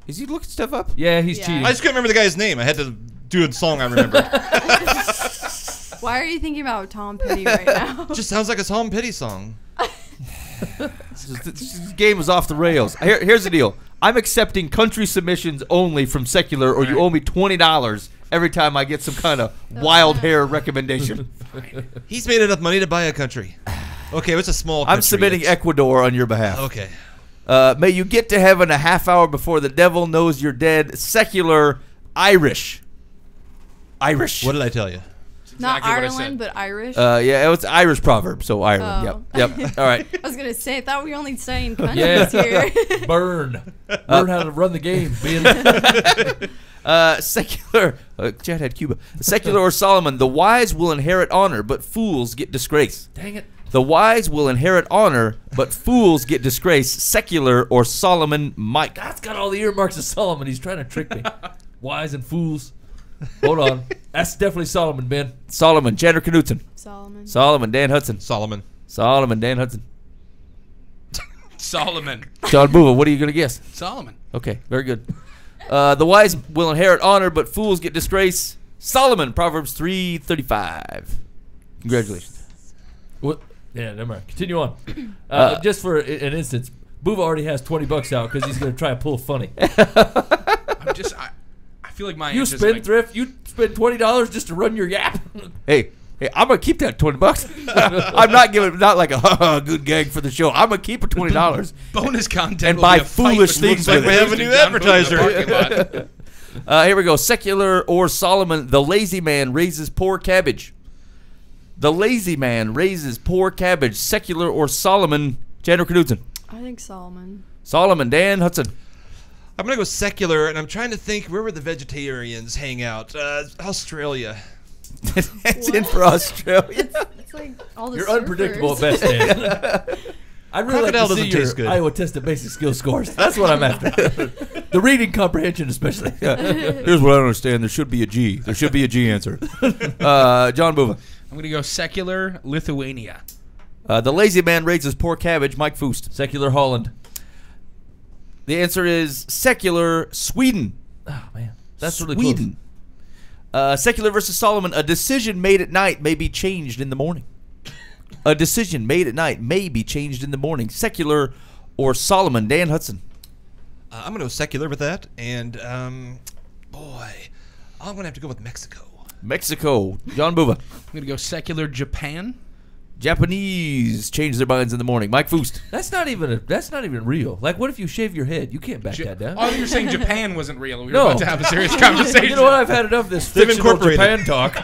Is he looking stuff up? Yeah, he's Yeah. cheating. I just couldn't remember the guy's name. I had to do a song I remembered. Why are you thinking about Tom Petty right now? Just sounds like a Tom Petty song. This game is off the rails. Here's the deal. I'm accepting country submissions only from secular, or you owe me $20 every time I get some kind of wild hair recommendation. He's made enough money to buy a country. Okay, what's a small country? I'm submitting Ecuador on your behalf. Okay. May you get to heaven a half hour before the devil knows you're dead. Secular Irish. Irish. What did I tell you? Not exactly what I Ireland, said. but Irish. Yeah, it's Irish proverb, so Ireland. Oh. Yep. All right. I was going to say, I thought we were only studying Yeah. countries here. Burn how to run the game. Secular. Chad had Cuba. Secular or Solomon. The wise will inherit honor, but fools get disgrace. Dang it. The wise will inherit honor, but fools get disgrace. Secular or Solomon. Mike. God's got all the earmarks of Solomon. He's trying to trick me. Wise and fools. Hold on. That's definitely Solomon, Ben. Solomon. Chandra Knudsen. Solomon. Solomon. Dan Hudson. Solomon. Solomon. Dan Hudson. Solomon. John Bova. What are you going to guess? Solomon. Okay. Very good. The wise will inherit honor, but fools get disgrace. Solomon. Proverbs 3:35. Congratulations. What? Yeah, never mind. Continue on. Just for an instance, Booba already has $20 out because he's going to try to pull a funny. I feel like my You answer's spendthrift, you spend $20 just to run your yap. Hey, I'm gonna keep that $20. I'm not giving not like a good gag for the show. I'm gonna keep it $20 bonus content and will buy be a fight foolish between things Mike with it. We have a new John Booth in the advertiser. parking lot. Here we go. Secular or Solomon. The lazy man raises poor cabbage. The lazy man raises poor cabbage. Secular or Solomon. Chandra Knudsen. I think Solomon. Solomon. Dan Hudson. I'm gonna go secular, and I'm trying to think where would the vegetarians hang out? Australia. That's in for Australia. It's like all the You're surfers. unpredictable at best, Dan. I'd really like Crocodile to see doesn't your taste good. Iowa test of basic skill scores. That's what I'm after. The reading comprehension especially. Here's what I don't understand. There should be a G. There should be a G answer. John Bova. I'm gonna go secular Lithuania. The lazy man raises poor cabbage. Mike Foost. Secular Holland. The answer is secular Sweden. Oh, man. That's really Sweden. Secular versus Solomon. A decision made at night may be changed in the morning. A decision made at night may be changed in the morning. Secular or Solomon. Dan Hudson. I'm gonna go secular with that, and boy, I'm gonna have to go with Mexico. Mexico. John Bova. I'm gonna go secular Japan. Japanese change their minds in the morning. Mike Foost. That's not even real. Like, what if you shave your head? You can't back that down. Oh, you're saying Japan wasn't real. We were No. about to have a serious conversation. You know what? I've had enough of this They've fictional incorporated. Japan talk.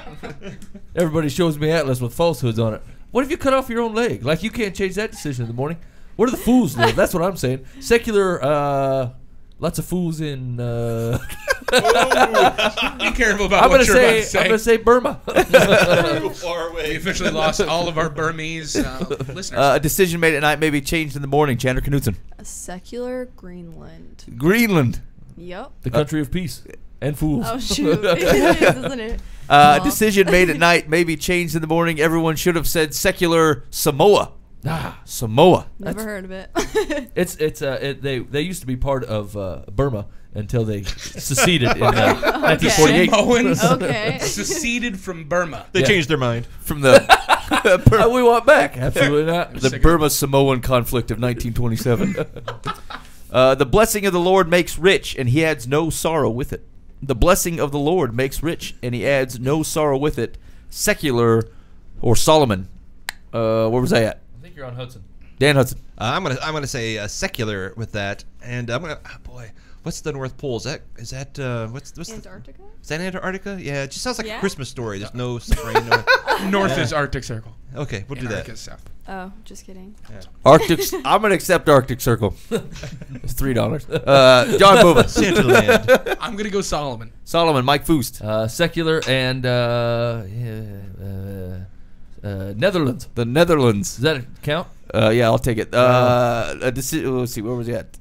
Everybody shows me Atlas with falsehoods on it. What if you cut off your own leg? Like, you can't change that decision in the morning. Where do the fools live? That's what I'm saying. Secular, lots of fools in. Be careful about I'm what gonna you're about to say. I'm gonna say Burma. Far away. We officially lost all of our Burmese listeners. A decision made at night may be changed in the morning. Chandra Knudsen. A secular Greenland. Greenland. Yep. The country of peace and fools. Oh shoot! It is, isn't it? A decision made at night may be changed in the morning. Everyone should have said secular Samoa. Samoa. Never heard of it. They used to be part of Burma until they seceded in 1948. Samoans Okay. seceded from Burma. They Yeah. changed their mind. From the We want back. Absolutely not. the Burma-Samoan conflict of 1927. The blessing of the Lord makes rich, and he adds no sorrow with it. The blessing of the Lord makes rich, and he adds no sorrow with it. Secular or Solomon. Where was I at? I think you're on Hudson. Dan Hudson. I'm gonna say secular with that, and I'm gonna boy, what's the North Pole? Is that what's Antarctica. Is that Antarctica? Yeah, it just sounds like Yeah. a Christmas story. There's no rain. North is Arctic Circle. Okay, we'll do that. Antarctica is south. Oh, just kidding. Arctic. I'm gonna accept Arctic Circle. It's $3. John Bova. Santa Land. I'm gonna go Solomon. Solomon. Mike Foost. Secular and Netherlands. The Netherlands. Does that count? Yeah, I'll take it. Let's see. Where was he at?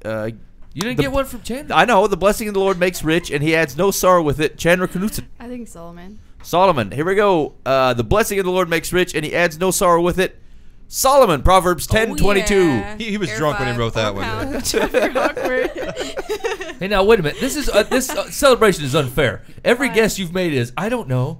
You didn't The- get one from Chandler. I know the blessing of the Lord makes rich, and he adds no sorrow with it. Chandra Knudsen. I think Solomon. Solomon. Here we go. The blessing of the Lord makes rich, and he adds no sorrow with it. Solomon. Proverbs 10:22. Yeah. He was Air drunk when he five, wrote that 4 one. pounds. You're awkward. Hey, now wait a minute. This celebration is unfair. Every Why? guess you've made is I don't know,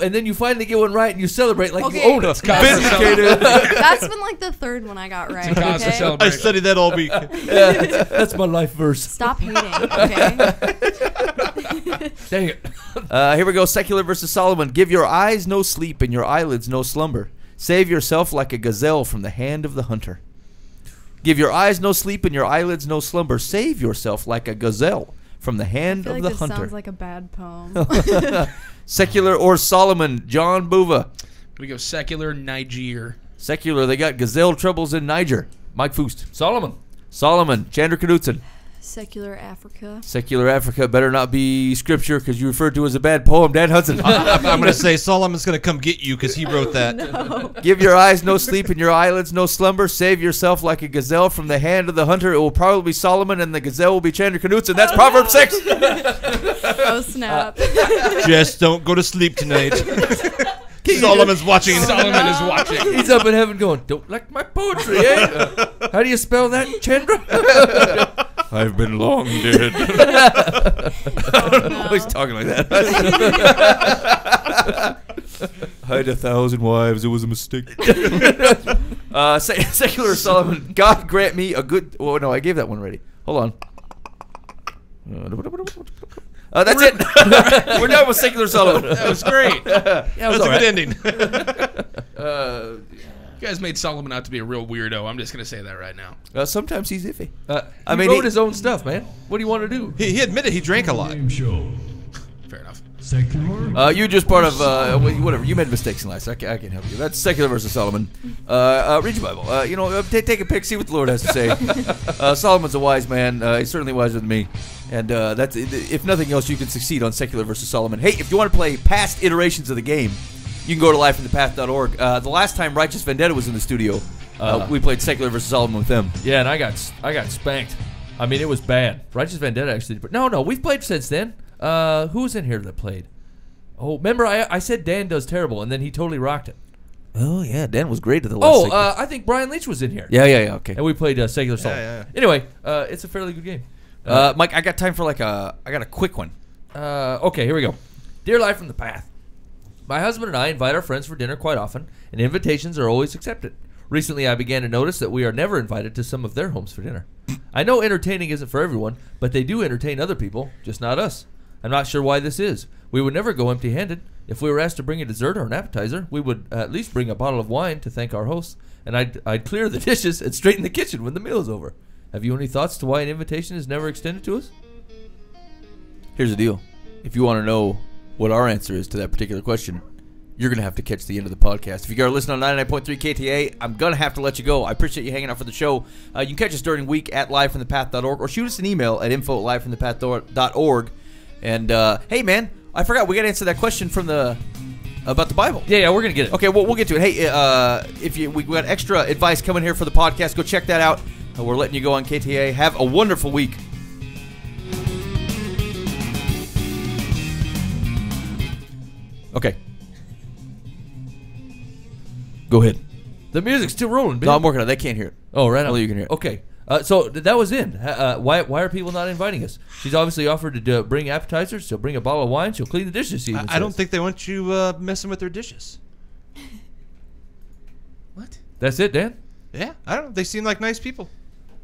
and then you finally get one right and you celebrate like Okay. you own it. It's cause for Vindicated. That's been like the third one I got right. cause for Okay? I celebration. studied that all week. Yeah, that's my life verse. Stop hating. Okay. Dang it. Here we go. Secular versus Solomon. Give your eyes no sleep and your eyelids no slumber. Save yourself like a gazelle from the hand of the hunter. Give your eyes no sleep and your eyelids no slumber. Save yourself like a gazelle from the I hand feel of like the this hunter. sounds like a bad poem. Secular or Solomon. John Bova. We go secular Niger. Secular. They got gazelle troubles in Niger. Mike Foost. Solomon. Solomon. Chandra Knudsen. Secular Africa. Secular Africa better not be scripture because you referred to as a bad poem, Dan Hudson. I'm going to say Solomon's going to come get you because he wrote that. No. Give your eyes no sleep and your eyelids no slumber. Save yourself like a gazelle from the hand of the hunter. It will probably be Solomon and the gazelle will be Chandra Knudsen. That's Proverbs 6. Oh, snap. Just don't go to sleep tonight. Solomon's watching. Solomon is watching. He's up in heaven going, don't like my poetry, eh? How do you spell that, Chandra? I've been long dead. I don't know why he's talking like that. I had 1,000 wives. It was a mistake. Secular Solomon. God grant me a good... Oh, no, I gave that one already. Hold on. That's it. We're done with Secular Solomon. That was great. That was a good ending. You guys made Solomon out to be a real weirdo. I'm just going to say that right now. Sometimes he's iffy. I mean, he wrote his own stuff, man. What do you want to do? He admitted he drank a lot. Game show. Fair enough. Secular. You just part of whatever. You made mistakes in life. So I can help you. That's Secular versus Solomon. Read your Bible. Take a pick. See what the Lord has to say. Solomon's a wise man. He's certainly wiser than me. And that's if nothing else, you can succeed on Secular versus Solomon. Hey, if you want to play past iterations of the game, you can go to lifeinthepath.org. The last time Righteous Vendetta was in the studio, we played Secular versus Solomon with them. Yeah, and I got spanked. I mean, it was bad. Righteous Vendetta actually. But no, we've played since then. Who was in here that played? Oh, remember I said Dan does terrible, and then he totally rocked it. Oh yeah, Dan was great at the last. I think Brian Leach was in here. Yeah, okay. And we played Secular Solomon. Yeah. Anyway, it's a fairly good game. Mike, I got time for I got a quick one. Okay, here we go. Dear Life from the Path. My husband and I invite our friends for dinner quite often, and invitations are always accepted. Recently, I began to notice that we are never invited to some of their homes for dinner. I know entertaining isn't for everyone, but they do entertain other people, just not us. I'm not sure why this is. We would never go empty-handed. If we were asked to bring a dessert or an appetizer, we would at least bring a bottle of wine to thank our hosts, and I'd clear the dishes and straighten the kitchen when the meal is over. Have you any thoughts to why an invitation is never extended to us? Here's the deal. If you want to know what our answer is to that particular question, you're going to have to catch the end of the podcast. If you got to listen on 99.3 KTA, I'm going to have to let you go. I appreciate you hanging out for the show. You can catch us during the week at livefromthepath.org or shoot us an email at info@livefromthepath.org. And, hey, man, I forgot. We got to answer that question from about the Bible. Yeah, we're going to get it. Okay, well, we'll get to it. Hey, if we got extra advice coming here for the podcast, go check that out. We're letting you go on KTA. Have a wonderful week. Okay. Go ahead. The music's still rolling, baby. No, I'm working on it. They can't hear it. Oh, right on. Only you can hear it. Okay. So that was in. Why are people not inviting us? She's obviously offered to bring appetizers. She'll bring a bottle of wine. She'll clean the dishes. I don't think they want you messing with their dishes. What? That's it, Dan? Yeah, I don't know. They seem like nice people.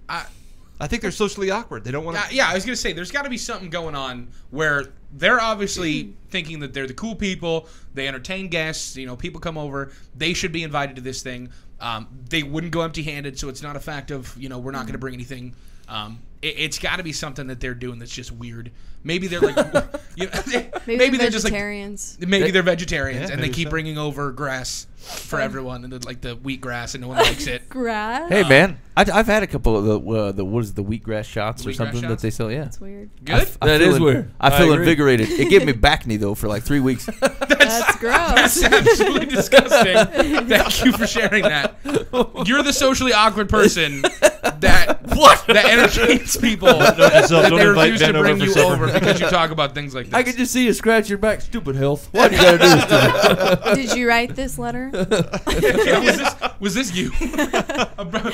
I think they're socially awkward. They don't want to. Yeah, I was going to say, there's got to be something going on where they're obviously thinking that they're the cool people. They entertain guests. People come over. They should be invited to this thing. They wouldn't go empty-handed, so it's not a fact of, we're not going to bring anything. It's got to be something that they're doing that's just weird. Maybe they're like, Maybe they're vegetarians. Maybe they're vegetarians, Yeah, and they maybe keep so. bringing over grass for everyone, and the wheat grass, and no one likes it. Grass. Hey, man, I've had a couple of the what is it, the wheatgrass shots or Wheatgrass something that shots? they sell. Yeah, That's weird. Good. That is weird. I I feel agree. invigorated. It gave me back knee though for like 3 weeks. That's gross. That's absolutely disgusting. Thank you for sharing that. You're the socially awkward person that entertains people that Don't they invite refuse to Ben over bring for you supper. over because you talk about things like this. I can just see you scratch your back. Stupid health. Why do you got to do this to me? Did you write this letter? was this you? I brought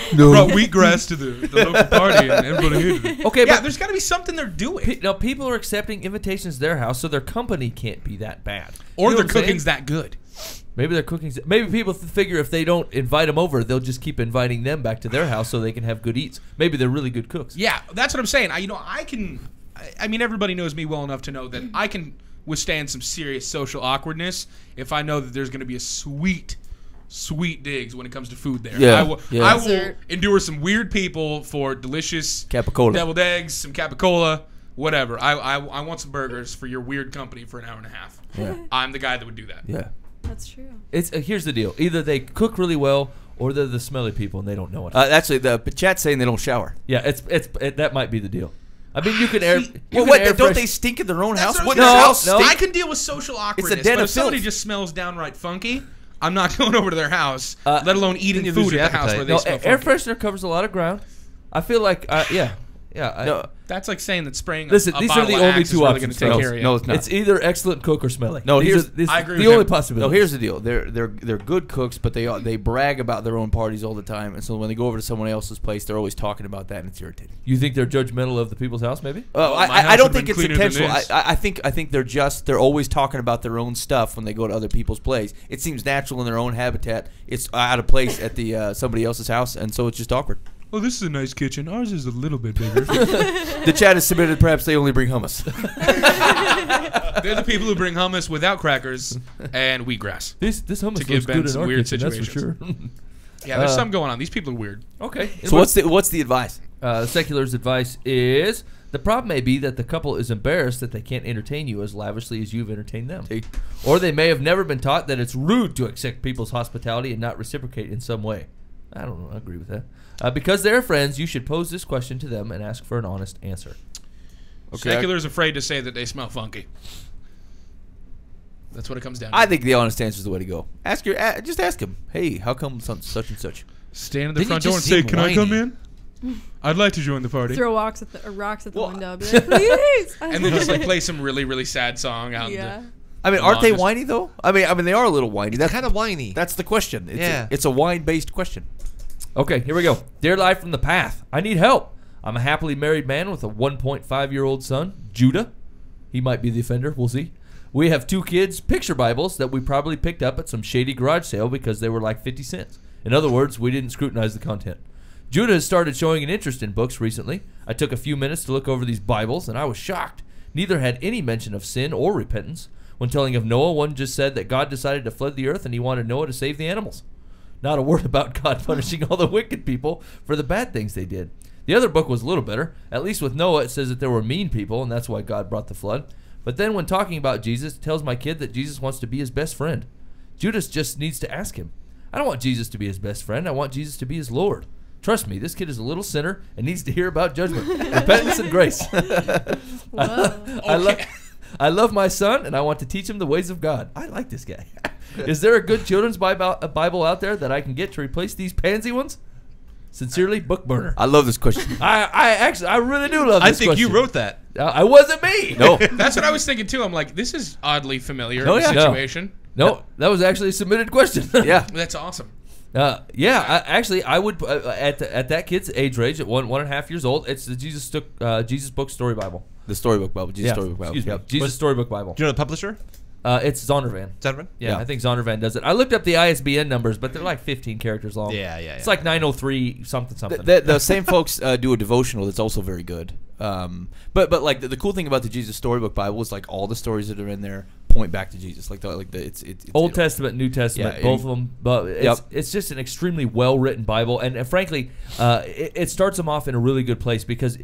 wheatgrass to the local party and everybody hated it. Okay, Yeah, but there's got to be something they're doing. now people are accepting invitations to their house, so their company can't be that bad. Or You know their what I'm saying? cooking's that good. Maybe their cooking's. Maybe people figure if they don't invite them over, they'll just keep inviting them back to their house so they can have good eats. Maybe they're really good cooks. Yeah, that's what I'm saying. I mean, everybody knows me well enough to know that I can withstand some serious social awkwardness if I know that there's going to be a sweet digs when it comes to food there. Yeah, I will Dessert. endure some weird people for delicious Capicola. deviled eggs, some capicola, whatever. I want some burgers for your weird company for an hour and a half. Yeah. I'm the guy that would do that. Yeah. That's true. It's here's the deal: either they cook really well, or they're the smelly people and they don't know it. Actually, the chat's saying they don't shower. Yeah, that might be the deal. I mean, you can air. Well, what? Don't they stink in their own house? That's What? what Their I'm house saying. stink? I can deal with social awkwardness, den but of if somebody filth. just smells downright funky, I'm not going over to their house, let alone eating you lose food your at the house appetite. where they No, smell air funky. freshener covers a lot of ground. I feel like, yeah. No, That's like saying that spraying Listen, a these are bottle the of only Axe two is really options, going to take folks. care of you. no, it's not. It's either excellent cook or smelly. No, These here's- are- this I is agree the with only him. possibility. No, here's the deal. They're good cooks, but they brag about their own parties all the time, and so when they go over to someone else's place, they're always talking about that, and it's irritating. You think they're judgmental of the people's house? Maybe. my I house don't would've think been it's cleaner than intentional. this. I think they're always talking about their own stuff when they go to other people's place. It seems natural in their own habitat. It's out of place at the somebody else's house, and so it's just awkward. Well, this is a nice kitchen. Ours is a little bit bigger. The chat has submitted. Perhaps they only bring hummus. They're the people who bring hummus without crackers and wheatgrass. This hummus To give looks Ben good in some our weird kitchen, that's for sure. Yeah, there's something going on. These people are weird. Okay. So what's the advice? The secular's advice is the problem may be that the couple is embarrassed that they can't entertain you as lavishly as you've entertained them. See? Or they may have never been taught that it's rude to accept people's hospitality and not reciprocate in some way. I don't know. I agree with that. Because they're friends, you should pose this question to them and ask for an honest answer. Okay. Secular's afraid to say that they smell funky. That's what it comes down to. I think the honest answer is the way to go. Just ask him. Hey, how come such and such? Stand at the Didn't front you door and just say, seem "Can I come whiny?" in? I'd like to join the party." Throw rocks at the Well, window. Be like, please. And then just like play some really, really sad song out. yeah. I mean, Come aren't on, they just- whiny though? I mean, they are a little whiny. That's Kind of whiny. That's the question. Yeah. It's a wine-based question. Okay, here we go. Dear Life from the Path, I need help. I'm a happily married man with a 1.5-year-old son, Judah. He might be the offender. We'll see. We have 2 kids' picture Bibles that we probably picked up at some shady garage sale because they were like 50 cents. In other words, we didn't scrutinize the content. Judah has started showing an interest in books recently. I took a few minutes to look over these Bibles, and I was shocked. Neither had any mention of sin or repentance. When telling of Noah, one just said that God decided to flood the earth and he wanted Noah to save the animals. Not a word about God punishing all the wicked people for the bad things they did. The other book was a little better. At least with Noah, it says that there were mean people, and that's why God brought the flood. But then when talking about Jesus, it tells my kid that Jesus wants to be his best friend. Judas just needs to ask him. I don't want Jesus to be his best friend. I want Jesus to be his Lord. Trust me, this kid is a little sinner and needs to hear about judgment, repentance, and grace. Whoa. I love my son, and I want to teach him the ways of God. I like this guy. Is there a good children's Bible out there that I can get to replace these pansy ones? Sincerely, Book Burner. I love this question. I really do love I this think question. you wrote that. I wasn't me. No. That's what I was thinking too. I'm like, this is oddly familiar Oh, in the yeah. situation. No, that was actually a submitted question. Yeah. That's awesome. I would at that kid's age range at 1.5 years old. It's the Jesus Book Story Bible. The Storybook Bible. Jesus Storybook Bible. Excuse me. Yep. Jesus Storybook Bible. Do you know the publisher? It's Zondervan. Zondervan? Yeah, Yeah. I think Zondervan does it. I looked up the ISBN numbers, but they're like 15 characters long. Yeah. It's like 903 something. The same folks do a devotional that's also very good. But like the cool thing about the Jesus Storybook Bible is like all the stories that are in there point back to Jesus. It's Old Testament, New Testament, Yeah, both of them. But it's just an extremely well written Bible, and frankly, it starts them off in a really good place because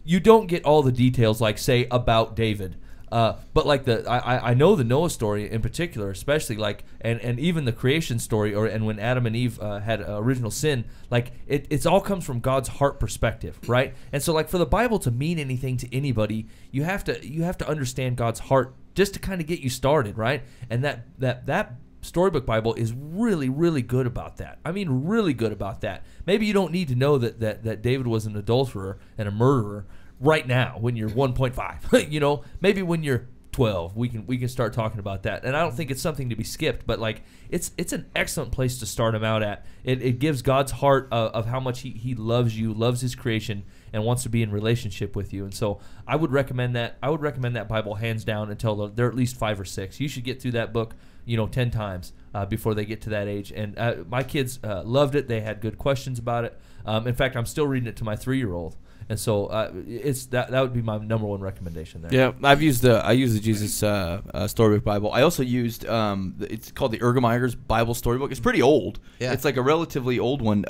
you don't get all the details, like say about David. But like I know the Noah story in particular, especially like and even the creation story, and when Adam and Eve had original sin, like it's all comes from God's heart perspective, right? And so like for the Bible to mean anything to anybody, you have to understand God's heart just to kind of get you started, right? And that Storybook Bible is really, really good about that. I mean, really good about that. Maybe you don't need to know that David was an adulterer and a murderer right now when you're 1.5. You know, maybe when you're 12, we can start talking about that. And I don't think it's something to be skipped, but like it's an excellent place to start him out at. It gives God's heart of how much he loves you, loves his creation, and wants to be in relationship with you. And so I would recommend that. I would recommend that Bible hands down until they're at least 5 or 6. You should get through that book 10 times before they get to that age. And my kids loved it. They had good questions about it. In fact, I'm still reading it to my 3-year-old. And so it's that would be my number one recommendation there. Yeah, I use the Jesus Storybook Bible. I also used it's called the Ergemeyer's Bible Storybook. It's pretty old. Yeah. It's like a relatively old one,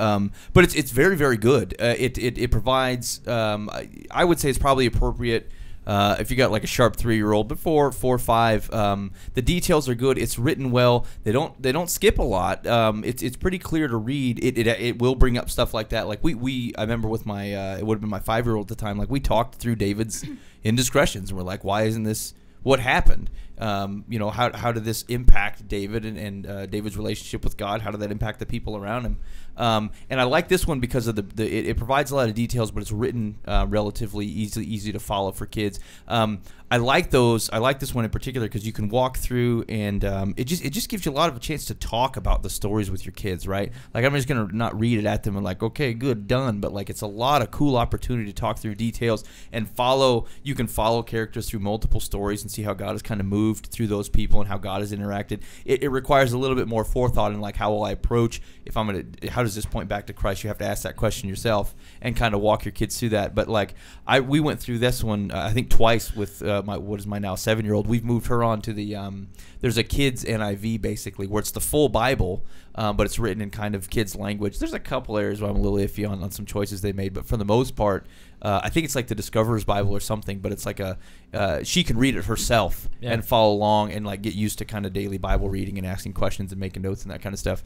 but it's very, very good. It provides I would say it's probably appropriate if you got like a sharp 3-year-old, but 4 or 5, the details are good. It's written well. They don't skip a lot. It's pretty clear to read. It will bring up stuff like that. Like I remember with my it would have been my 5-year-old at the time. Like we talked through David's indiscretions, and we're like, why isn't this what happened? How did this impact David and David's relationship with God? How did that impact the people around him? And I like this one because of it provides a lot of details, but it's written relatively easy to follow for kids. I like those. I like this one in particular because you can walk through and it just gives you a lot of a chance to talk about the stories with your kids, right? Like I'm just gonna not read it at them and like, okay, good, done. But like it's a lot of cool opportunity to talk through details and follow. You can follow characters through multiple stories and see how God has kind of moved through those people and how God has interacted. It requires a little bit more forethought in like how will I approach if I'm gonna. How does this point back to Christ? You have to ask that question yourself and kind of walk your kids through that. But like we went through this one I think twice with my now 7-year-old. We've moved her on to the there's a kids NIV basically where it's the full Bible, but it's written in kind of kids language. There's a couple areas where I'm a little iffy on some choices they made, but for the most part, I think it's like the Discoverer's Bible or something. But it's like she can read it herself and follow along and like get used to kind of daily Bible reading and asking questions and making notes and that kind of stuff.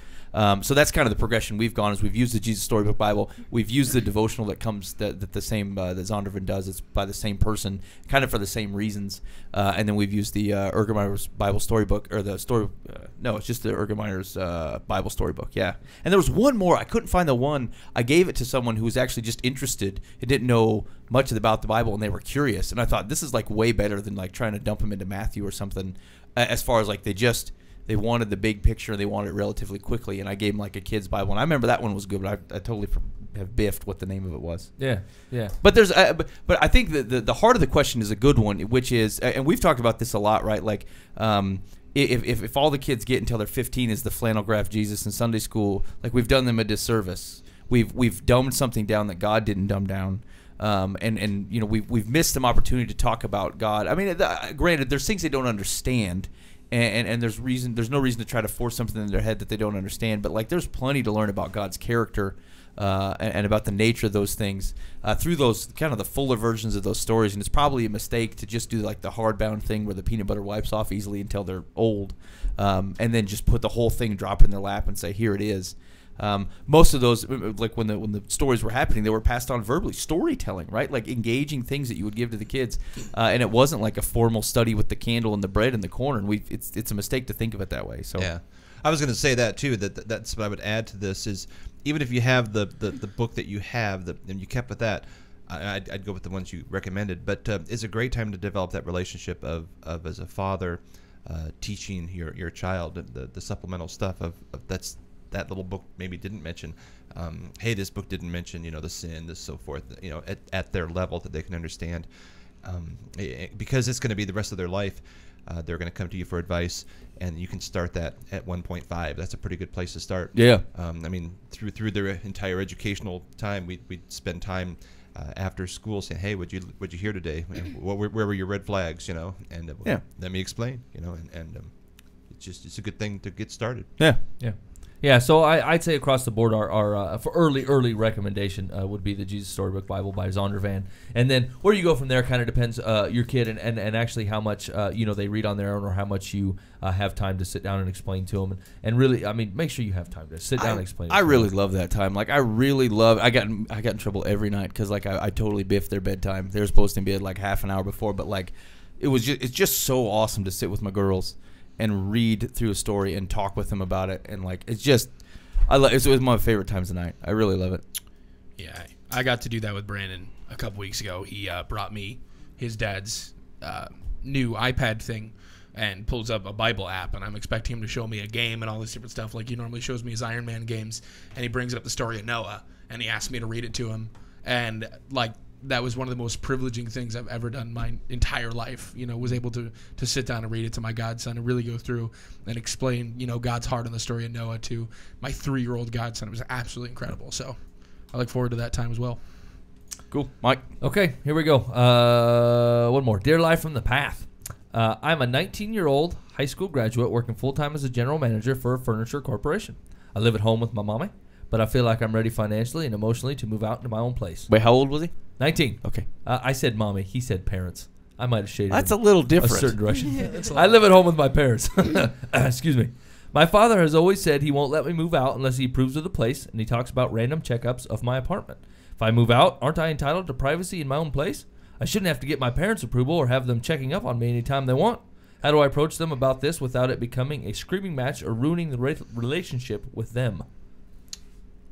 So that's kind of the progression we've gone. Is we've used the Jesus Storybook Bible, we've used the devotional that comes that the same that Zondervan does. It's by the same person, kind of for the same reasons. And then we've used the Ergominer's Bible Storybook or the story. No, it's just the Ergominer's Bible Storybook. Yeah. And there was one more. I couldn't find the one. I gave it to someone who was actually just interested and didn't know much about the Bible, and they were curious. And I thought this is like way better than like trying to dump them into Matthew or something. As far as like they wanted the big picture, they wanted it relatively quickly, and I gave them like a kid's Bible, and I remember that one was good, but I totally have biffed what the name of it was. Yeah. But there's, but I think the heart of the question is a good one, which is, and we've talked about this a lot, right? Like, if all the kids get until they're 15 is the flannel graph Jesus in Sunday school, like we've done them a disservice. We've dumbed something down that God didn't dumb down. And we've missed some opportunity to talk about God. I mean, granted, there's things they don't understand, and there's no reason to try to force something in their head that they don't understand. But like, there's plenty to learn about God's character and about the nature of those things through those kind of the fuller versions of those stories. And it's probably a mistake to just do like the hardbound thing where the peanut butter wipes off easily until they're old, and then just put the whole thing, drop it in their lap, and say, here it is. Most of those, like when the stories were happening, they were passed on verbally, storytelling, right? Like engaging things that you would give to the kids, and it wasn't like a formal study with the candle and the bread in the corner. And it's a mistake to think of it that way. So yeah, I was going to say that too. That's what I would add to this is even if you have the book that you have and you kept with that, I'd go with the ones you recommended. But it's a great time to develop that relationship of as a father teaching your child the supplemental stuff of that little book maybe didn't mention. Hey, this book didn't mention, the sin, this so forth, at their level that they can understand. Because it's going to be the rest of their life. They're going to come to you for advice, and you can start that at 1.5. That's a pretty good place to start. Yeah. I mean, through their entire educational time, we'd spend time after school saying, hey, what'd you hear today? Where were your red flags? And let me explain. And it's a good thing to get started. Yeah. Yeah, so I'd say across the board, our for early recommendation would be the Jesus Storybook Bible by Zondervan, and then where you go from there kind of depends your kid and actually how much they read on their own or how much you have time to sit down and explain to them, and really, I mean, make sure you have time to sit down and explain. I really love that time. Like I got in trouble every night because like I totally biffed their bedtime. They were supposed to be at like half an hour before, but like it's just so awesome to sit with my girls and read through a story and talk with them about it, and like it was one of my favorite times of the night. I really love it. Yeah, I got to do that with Brandon a couple weeks ago. He brought me his dad's new iPad thing and pulls up a Bible app, and I'm expecting him to show me a game and all this different stuff like he normally shows me his Iron Man games, and he brings up the story of Noah, and he asked me to read it to him, and like that was one of the most privileging things I've ever done in my entire life. Was able to sit down and read it to my godson and really go through and explain, God's heart on the story of Noah to my 3-year-old godson. It was absolutely incredible. So I look forward to that time as well. Cool. Mike? Okay, here we go. One more. Dear Life from the Path. I'm a 19-year-old high school graduate working full-time as a general manager for a furniture corporation. I live at home with my mommy, but I feel like I'm ready financially and emotionally to move out into my own place. Wait, how old was he? 19. Okay. I said mommy. He said parents. I might have shaded That's him a little a different. certain direction. I live at home with my parents. Excuse me. My father has always said he won't let me move out unless he approves of the place, and he talks about random checkups of my apartment. If I move out, aren't I entitled to privacy in my own place? I shouldn't have to get my parents' approval or have them checking up on me anytime they want. How do I approach them about this without it becoming a screaming match or ruining the relationship with them?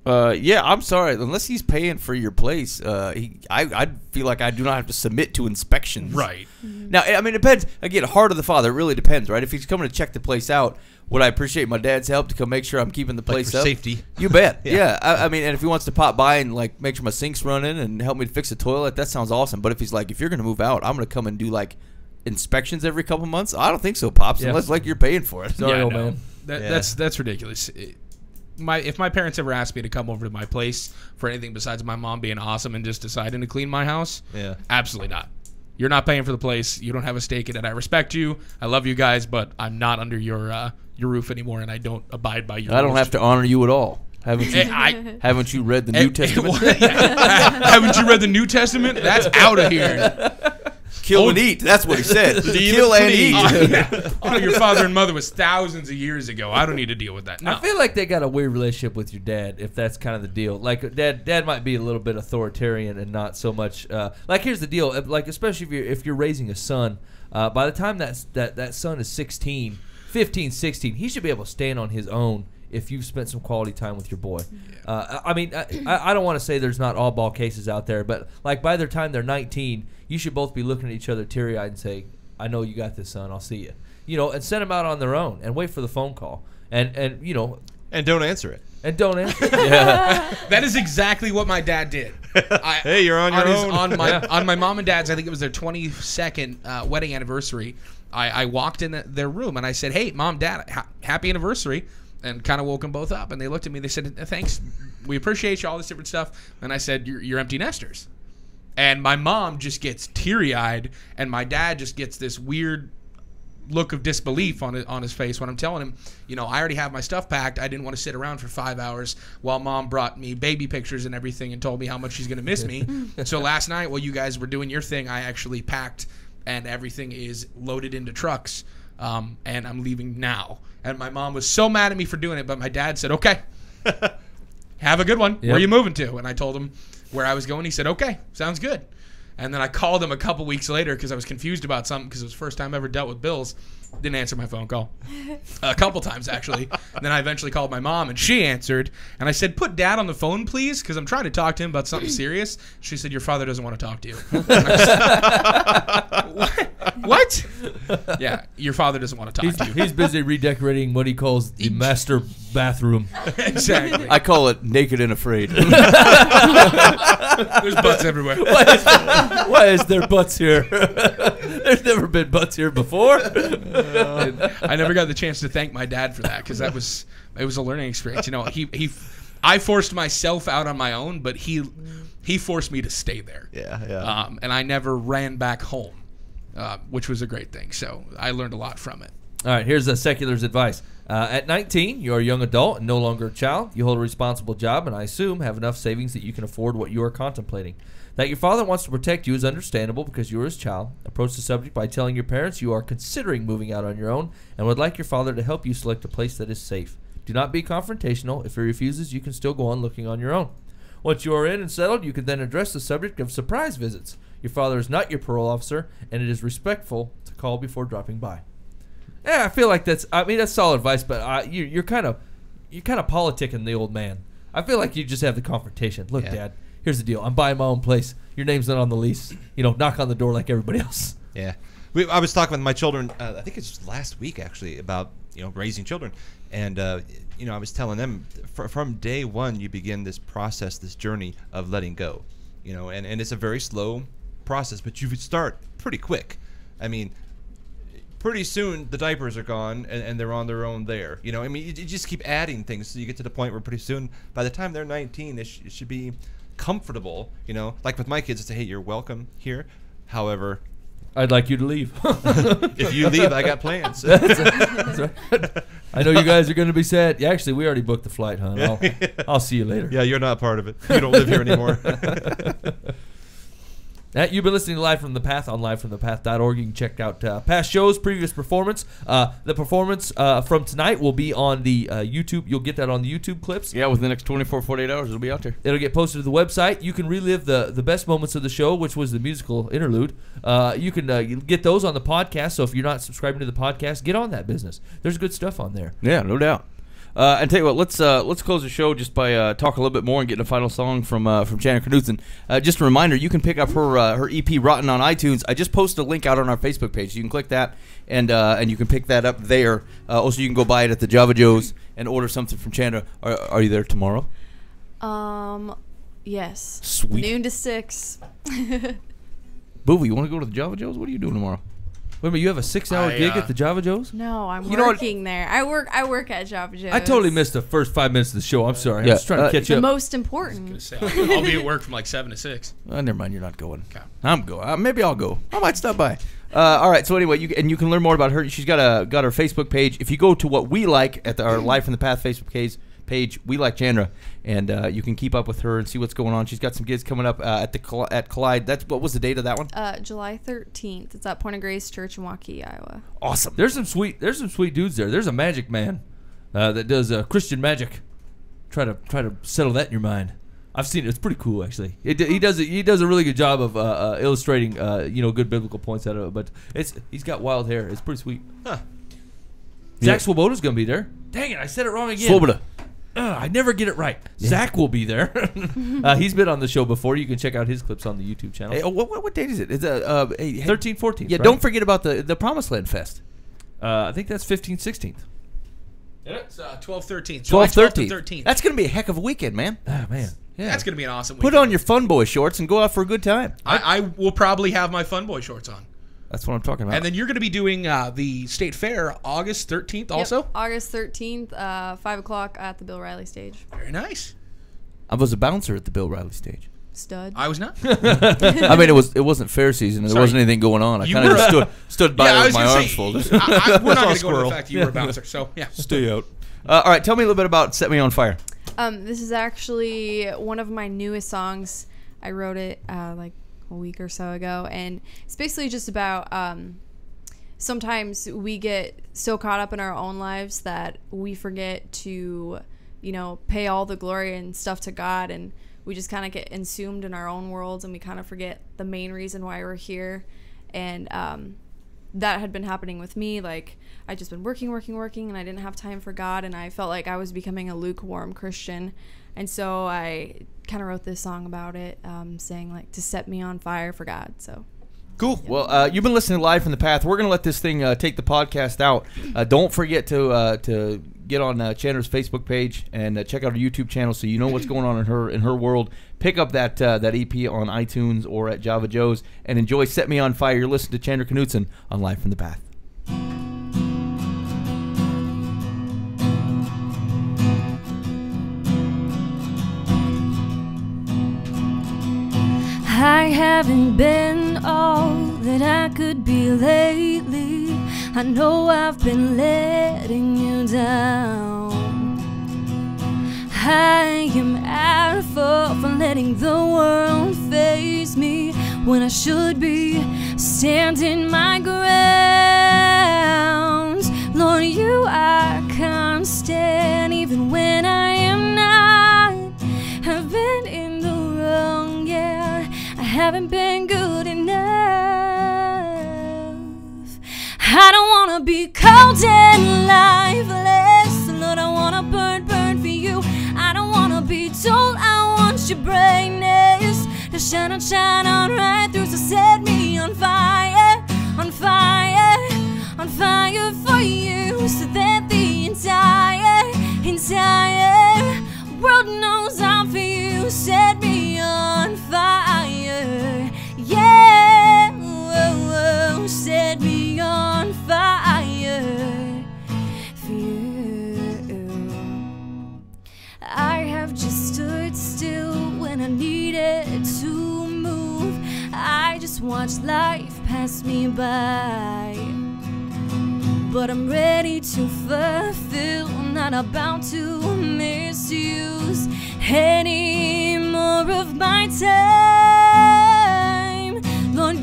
Yeah, I'm sorry. Unless he's paying for your place, I feel like I do not have to submit to inspections. Right. Now, I mean, it depends. Again, heart of the father. It really depends, right? If he's coming to check the place out, would I appreciate my dad's help to come make sure I'm keeping the place for up? safety. You bet. Yeah. I mean, and if he wants to pop by and like make sure my sink's running and help me fix the toilet, that sounds awesome. But if he's like, if you're gonna move out, I'm gonna come and do like inspections every couple months. I don't think so, pops. Yeah. Unless like you're paying for it. Sorry, old no. man. That's ridiculous. If my parents ever asked me to come over to my place for anything besides my mom being awesome and just deciding to clean my house, absolutely not. You're not paying for the place. You don't have a stake in it. I respect you. I love you guys, but I'm not under your roof anymore, and I don't abide by your. I don't have to honor you at all. Haven't you? Haven't you read the New Testament? Haven't you read the New Testament? That's out of here. Kill and eat. That's what he said. Kill and eat. Honor your father and mother was thousands of years ago. I don't need to deal with that. No. I feel like they got a weird relationship with your dad, if that's kind of the deal. Like dad might be a little bit authoritarian and not so much. Like here's the deal. Like especially if you're raising a son, by the time that son is 16, 15, 16, he should be able to stand on his own if you've spent some quality time with your boy. I mean, I don't want to say there's not all ball cases out there, but like by the time they're 19, you should both be looking at each other teary-eyed and say, I know you got this, son. I'll see you. You know, and send them out on their own and wait for the phone call. And you know. And don't answer it. And don't answer it. Yeah. That is exactly what my dad did. Hey, you're on your own. On my mom and dad's, I think it was their 22nd wedding anniversary, I walked in their room and I said, hey, Mom, Dad, happy anniversary. And kind of woke them both up. And they looked at me. They said, thanks. We appreciate you, all this different stuff. And I said, you're empty nesters. And my mom just gets teary-eyed. And my dad just gets this weird look of disbelief on his face when I'm telling him, you know, I already have my stuff packed. I didn't want to sit around for 5 hours while Mom brought me baby pictures and everything and told me how much she's going to miss me. So last night while you guys were doing your thing, I actually packed and everything is loaded into trucks. And I'm leaving now. And my mom was so mad at me for doing it, but my dad said, okay, have a good one. Yep. Where are you moving to? And I told him where I was going. He said, okay, sounds good. And then I called him a couple weeks later because I was confused about something because it was the first time I ever dealt with bills. Didn't answer my phone call. A couple times, actually. And then I eventually called my mom, and she answered. And I said, put Dad on the phone, please, because I'm trying to talk to him about something serious. She said, your father doesn't want to talk to you. What? Yeah, your father doesn't want to talk to you. He's busy redecorating what he calls the master bathroom. Exactly. I call it naked and afraid. There's butts everywhere. Why is there butts here? There's never been butts here before. I never got the chance to thank my dad for that because it was a learning experience. You know, I forced myself out on my own, but he forced me to stay there. Yeah. And I never ran back home, which was a great thing. So I learned a lot from it. All right, here's a secular's advice. At 19, you're a young adult and no longer a child. You hold a responsible job and I assume have enough savings that you can afford what you are contemplating. That your father wants to protect you is understandable because you are his child. Approach the subject by telling your parents you are considering moving out on your own and would like your father to help you select a place that is safe. Do not be confrontational. If he refuses, you can still go on looking on your own. Once you are in and settled, you can then address the subject of surprise visits. Your father is not your parole officer, and it is respectful to call before dropping by. Yeah, I feel like that's solid advice, but you're kind of politicking the old man. I feel like you just have the confrontation. Look, Dad, here's the deal. I'm buying my own place. Your name's not on the lease. You know, knock on the door like everybody else. Yeah. I was talking with my children, I think it's last week actually, about, you know, raising children. And, you know, I was telling them from day one, you begin this process, this journey of letting go, you know, and it's a very slow process, but you start pretty quick. I mean, pretty soon the diapers are gone and they're on their own there. You know, I mean, you just keep adding things so you get to the point where pretty soon, by the time they're 19, it should be comfortable, you know. Like with my kids, I say, hey, you're welcome here. However, I'd like you to leave. if you leave, I got plans. That's right. I know you guys are going to be sad. Yeah, actually, we already booked the flight, hon. I'll see you later. Yeah, you're not part of it. You don't live here anymore. You've been listening to Live from the Path on livefromthepath.org. You can check out past shows, previous performance. The performance from tonight will be on the YouTube. You'll get that on the YouTube clips. Yeah, within the next 24, 48 hours, it'll be out there. It'll get posted to the website. You can relive the best moments of the show, which was the musical interlude. You can get those on the podcast. So if you're not subscribing to the podcast, get on that business. There's good stuff on there. Yeah, no doubt. And tell you what, let's close the show just by talking a little bit more and getting a final song from Chandra Knudsen. Just a reminder, you can pick up her EP Rotten on iTunes. I just posted a link out on our Facebook page. You can click that and you can pick that up there. Also, you can go buy it at the Java Joe's and order something from Chandra. Are you there tomorrow? Yes. Sweet. Noon to 6. Boovie, you want to go to the Java Joe's? What are you doing tomorrow? Wait a minute, you have a 6-hour gig at the Java Joe's? No, I'm You know what? working there. I work at Java Joe's. I totally missed the first 5 minutes of the show. I'm sorry. I'm just trying to catch The up. most important. I'll be at work from like 7 to 6. Never mind, you're not going. Okay. I'm going. Maybe I'll go. I might stop by. All right. So anyway, you can learn more about her. She's got her Facebook page. If you go to what we like at our Life from the Path Facebook page, we like Chandra, and you can keep up with her and see what's going on. She's got some gigs coming up at Collide. What was the date of that one? July 13th. It's at Point of Grace Church in Waukee, Iowa. Awesome. There's some sweet dudes there. There's a magic man that does Christian magic. Try to settle that in your mind. I've seen it. It's pretty cool, actually. He does a really good job of illustrating good biblical points out of it. But he's got wild hair. It's pretty sweet. Huh. Zach Swoboda's gonna be there. Dang it! I said it wrong again. Swoboda. I never get it right. Yeah. Zach will be there. He's been on the show before. You can check out his clips on the YouTube channel. Hey, what date is it? It's 13th, 14th. Yeah, right? don't forget about the Promised Land Fest. I think that's 15th, 16th. It's 12, 13th. 12, 13th. 13th. That's going to be a heck of a weekend, man. Ah, man. Yeah. That's going to be an awesome Put weekend. on your Fun Boy shorts and go out for a good time. I will probably have my Fun Boy shorts on. That's what I'm talking about. And then you're going to be doing the State Fair August 13th also? Yep, August 13th, 5 o'clock at the Bill Riley stage. Very nice. I was a bouncer at the Bill Riley stage. Stud. I was not. I mean, it wasn't fair season. There wasn't anything going on. I You kind of were just stood by with my arms folded. We're not going to go into the fact that you were a bouncer. So, yeah. Stay out. All right, tell me a little bit about Set Me on Fire. This is actually one of my newest songs. I wrote it like a week or so ago, and it's basically just about sometimes we get so caught up in our own lives that we forget to, pay all the glory and stuff to God, and we just kind of get consumed in our own worlds, and we kind of forget the main reason why we're here. And that had been happening with me. Like, I just been working, and I didn't have time for God, and I felt like I was becoming a lukewarm Christian. And so I kind of wrote this song about it, saying like to set me on fire for God. So cool. Well, you've been listening live from the Path. We're gonna let this thing take the podcast out. Don't forget to get on Chandra's Facebook page and check out her YouTube channel so you know what's going on in her world. Pick up that EP on iTunes or at Java Joe's and enjoy "Set Me on Fire." You're listening to Chandra Knudsen on Live from the Path. I haven't been all that I could be lately. I know I've been letting you down. I am at fault for letting the world face me when I should be standing my ground. Lord, you are constant even when I am not. I've been in the wrong, yeah. I haven't been good enough. I don't wanna be cold and lifeless. Lord, I wanna burn for you. I don't wanna be told, I want your brightness to shine on right through. So set me on fire, on fire, on fire for you, so that the entire world knows I'm for you. Set me on fire, yeah, whoa, set me on fire for you. I have just stood still when I needed to move. I just watched life pass me by, but I'm ready to fulfill, not about to misuse any more of my time.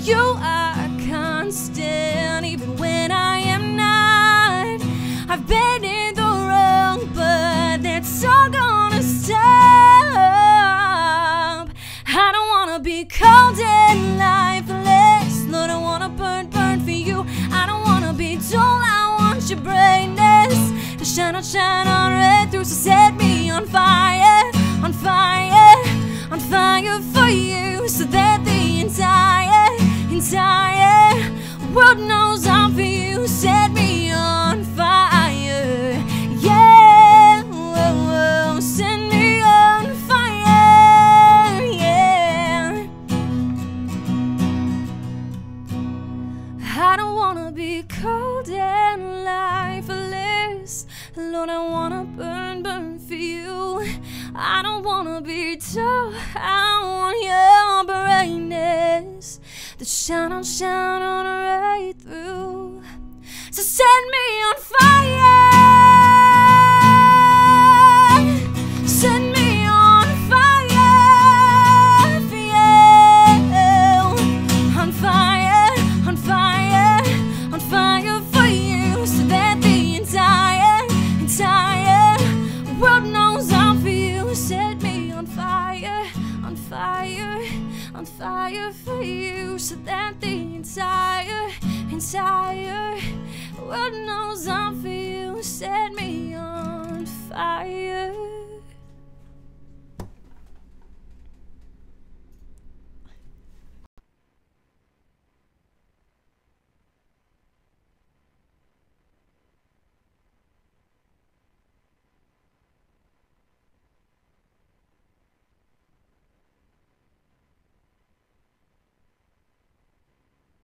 you are constant, even when I am not. I've been in the wrong, but that's all gonna stop. I don't wanna be cold and lifeless. Lord, I wanna burn, burn for you. I don't wanna be dull, I want your brightness to shine on right through. So set me on fire, on fire, on fire for you, so that the entire world knows I'm for you. Set me on fire, yeah, whoa, whoa. Set me on fire, yeah. I don't wanna be cold and lifeless. Lord, I wanna burn, burn for you. I don't wanna be dull, I want your brightness to shine on right through. So set me on fire, set me on fire for you. On fire, on fire, on fire for you, so that the entire world knows I'm for you. Set me on fire, on fire, on fire for you, so that the entire world knows I'm for you. Set me